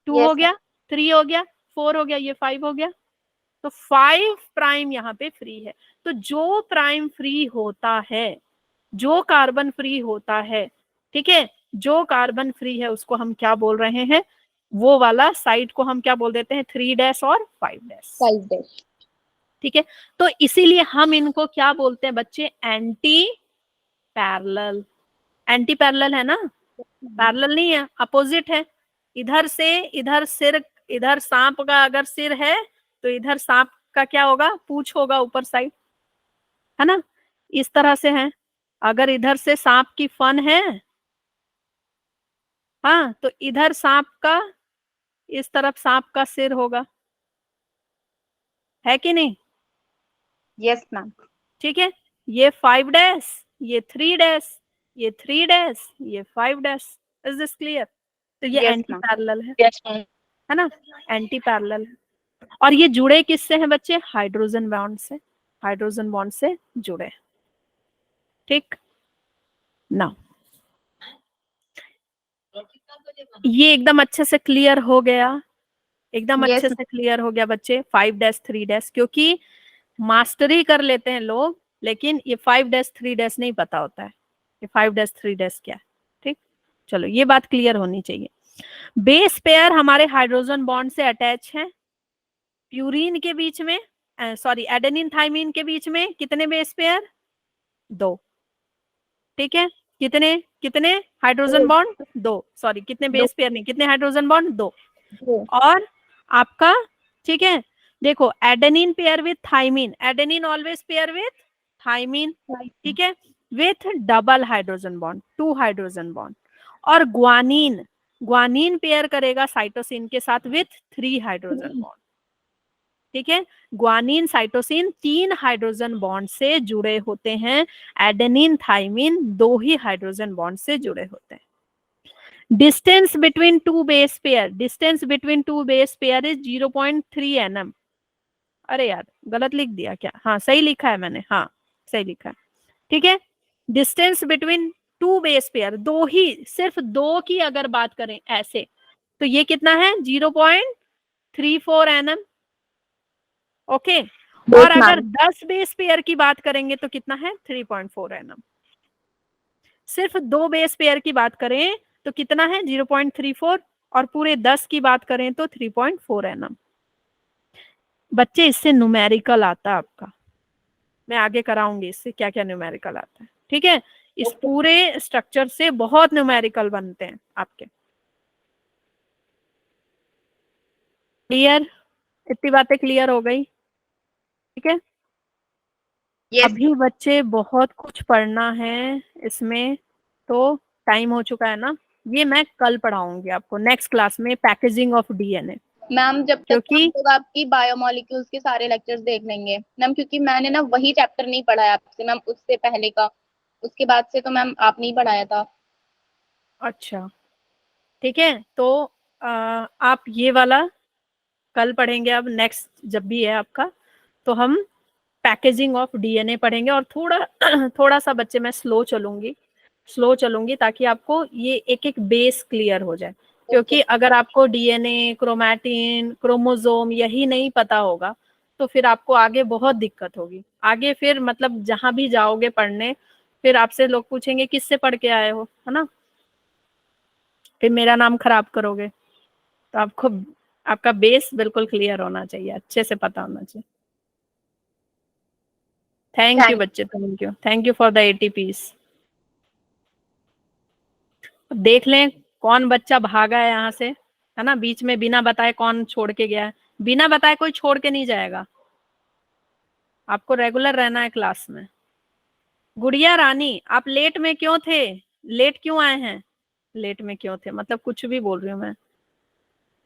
2 हो Yes, गया, 3 हो गया, 4 हो गया, ये 5 हो गया। तो 5 प्राइम यहाँ पे फ्री है। तो जो प्राइम फ्री होता है, जो कार्बन फ्री होता है, ठीक है, जो कार्बन फ्री है उसको हम क्या बोल रहे हैं, वो वाला साइड को हम क्या बोल देते हैं, 3' और 5'। 5'। ठीक है, तो इसीलिए हम इनको क्या बोलते हैं बच्चे, एंटी पैरेलल। एंटी पैरेलल है ना, पैरेलल नहीं है, अपोजिट है। इधर से इधर सिर, इधर सांप का अगर सिर है तो इधर सांप का क्या होगा, पूंछ होगा ऊपर साइड, है ना, इस तरह से है। अगर इधर से सांप की फन है, हाँ, तो इधर सांप का, इस तरफ सांप का सिर होगा, है कि नहीं? Yes ma'am. ठीक है, ये 5', ये 3', ये 3', ये 5'। Is this clear? तो ये Yes, एंटी ma'am. पैरेलल है, यस मैम। है ना, एंटी पैरेलल। और ये जुड़े किससे हैं बच्चे, हाइड्रोजन बॉन्ड से, हाइड्रोजन बॉन्ड से जुड़े। ठीक ना, ये एकदम अच्छे से क्लियर हो गया, एकदम Yes, अच्छे से क्लियर हो गया बच्चे। 5', 3', क्योंकि मास्टरी कर लेते हैं लोग, लेकिन ये 5', 3' नहीं पता होता है, ये 5', 3' क्या है। ठीक, चलो ये बात क्लियर होनी चाहिए। बेस पेयर हमारे हाइड्रोजन बॉन्ड से अटैच है। प्यूरीन के बीच में, सॉरी एडेनिन थाइमीन के बीच में कितने बेस पेयर, 2। ठीक है, कितने कितने हाइड्रोजन बॉन्ड, 2, सॉरी कितने बेस पेयर नहीं, कितने हाइड्रोजन बॉन्ड, 2। और आपका, ठीक है, देखो adenine pair with thymine, adenine always pair with thymine, ठीक है, with double hydrogen bond, 2 hydrogen bond. और ग्वानिन, ग्वानिन पेयर करेगा साइटोसिन के साथ विथ 3 हाइड्रोजन बॉन्ड। ठीक है, ग्वानिन साइटोसिन 3 हाइड्रोजन बॉन्ड से जुड़े होते हैं, एडेनिन थाइमीन 2 ही हाइड्रोजन बॉन्ड से जुड़े होते हैं। Distance between 2 base pair, distance between 2 base pair is 0.3 nm। अरे यार गलत लिख दिया क्या, हाँ सही लिखा है मैंने, हाँ सही लिखा है। ठीक है, डिस्टेंस बिटवीन 2 बेस पेयर, 2 ही, सिर्फ 2 की अगर बात करें ऐसे, तो ये कितना है, 0.34 nm। ओके, और अगर 10 बेस पेयर की बात करेंगे तो कितना है, 3.4 nm। सिर्फ 2 बेस पेयर की बात करें तो कितना है, 0.34, और पूरे 10 की बात करें तो 3.4 nm। बच्चे इससे न्यूमेरिकल आता है आपका, मैं आगे कराऊंगी इससे क्या क्या न्यूमेरिकल आता है। ठीक है, इस पूरे स्ट्रक्चर से बहुत न्यूमेरिकल बनते हैं आपके। क्लियर, इतनी बातें क्लियर हो गई? ठीक है, yes, अभी बच्चे बहुत कुछ पढ़ना है इसमें, तो टाइम हो चुका है ना, ये मैं कल पढ़ाऊंगी आपको नेक्स्ट क्लास में, पैकेजिंग ऑफ डीएनए। मैम जब तक क्योंकि हम लोग आपकी बायोमोलिक्यूल्स के सारे लेक्चर्स देख लेंगे मैम, क्योंकि मैंने ना वही चैप्टर नहीं पढ़ा है आपसे मैम, उससे पहले का, उसके बाद से तो मैम आपने ही पढ़ाया था। अच्छा ठीक है, तो आप ये वाला कल पढ़ेंगे। अब नेक्स्ट जब भी है आपका, तो हम पैकेजिंग ऑफ डीएनए पढ़ेंगे, और थोड़ा सा बच्चे मैं स्लो चलूंगी ताकि आपको ये एक एक बेस क्लियर हो जाए। क्योंकि अगर आपको डीएनए, क्रोमैटिन, क्रोमोसोम यही नहीं पता होगा तो फिर आपको आगे बहुत दिक्कत होगी। आगे फिर मतलब जहां भी जाओगे पढ़ने, फिर आपसे लोग पूछेंगे किससे पढ़ के आए हो, है ना, फिर मेरा नाम खराब करोगे। तो आपको, आपका बेस बिल्कुल क्लियर होना चाहिए, अच्छे से पता होना चाहिए। थैंक यू बच्चे, thank you for the ATPs। देख लें कौन बच्चा भागा है यहाँ से, है ना, बीच में बिना बताए कौन छोड़ के गया है। बिना बताए कोई छोड़ के नहीं जाएगा, आपको रेगुलर रहना है क्लास में। गुड़िया रानी, आप लेट में क्यों थे, लेट क्यों आए हैं, लेट में क्यों थे मतलब कुछ भी बोल रही हूँ मैं।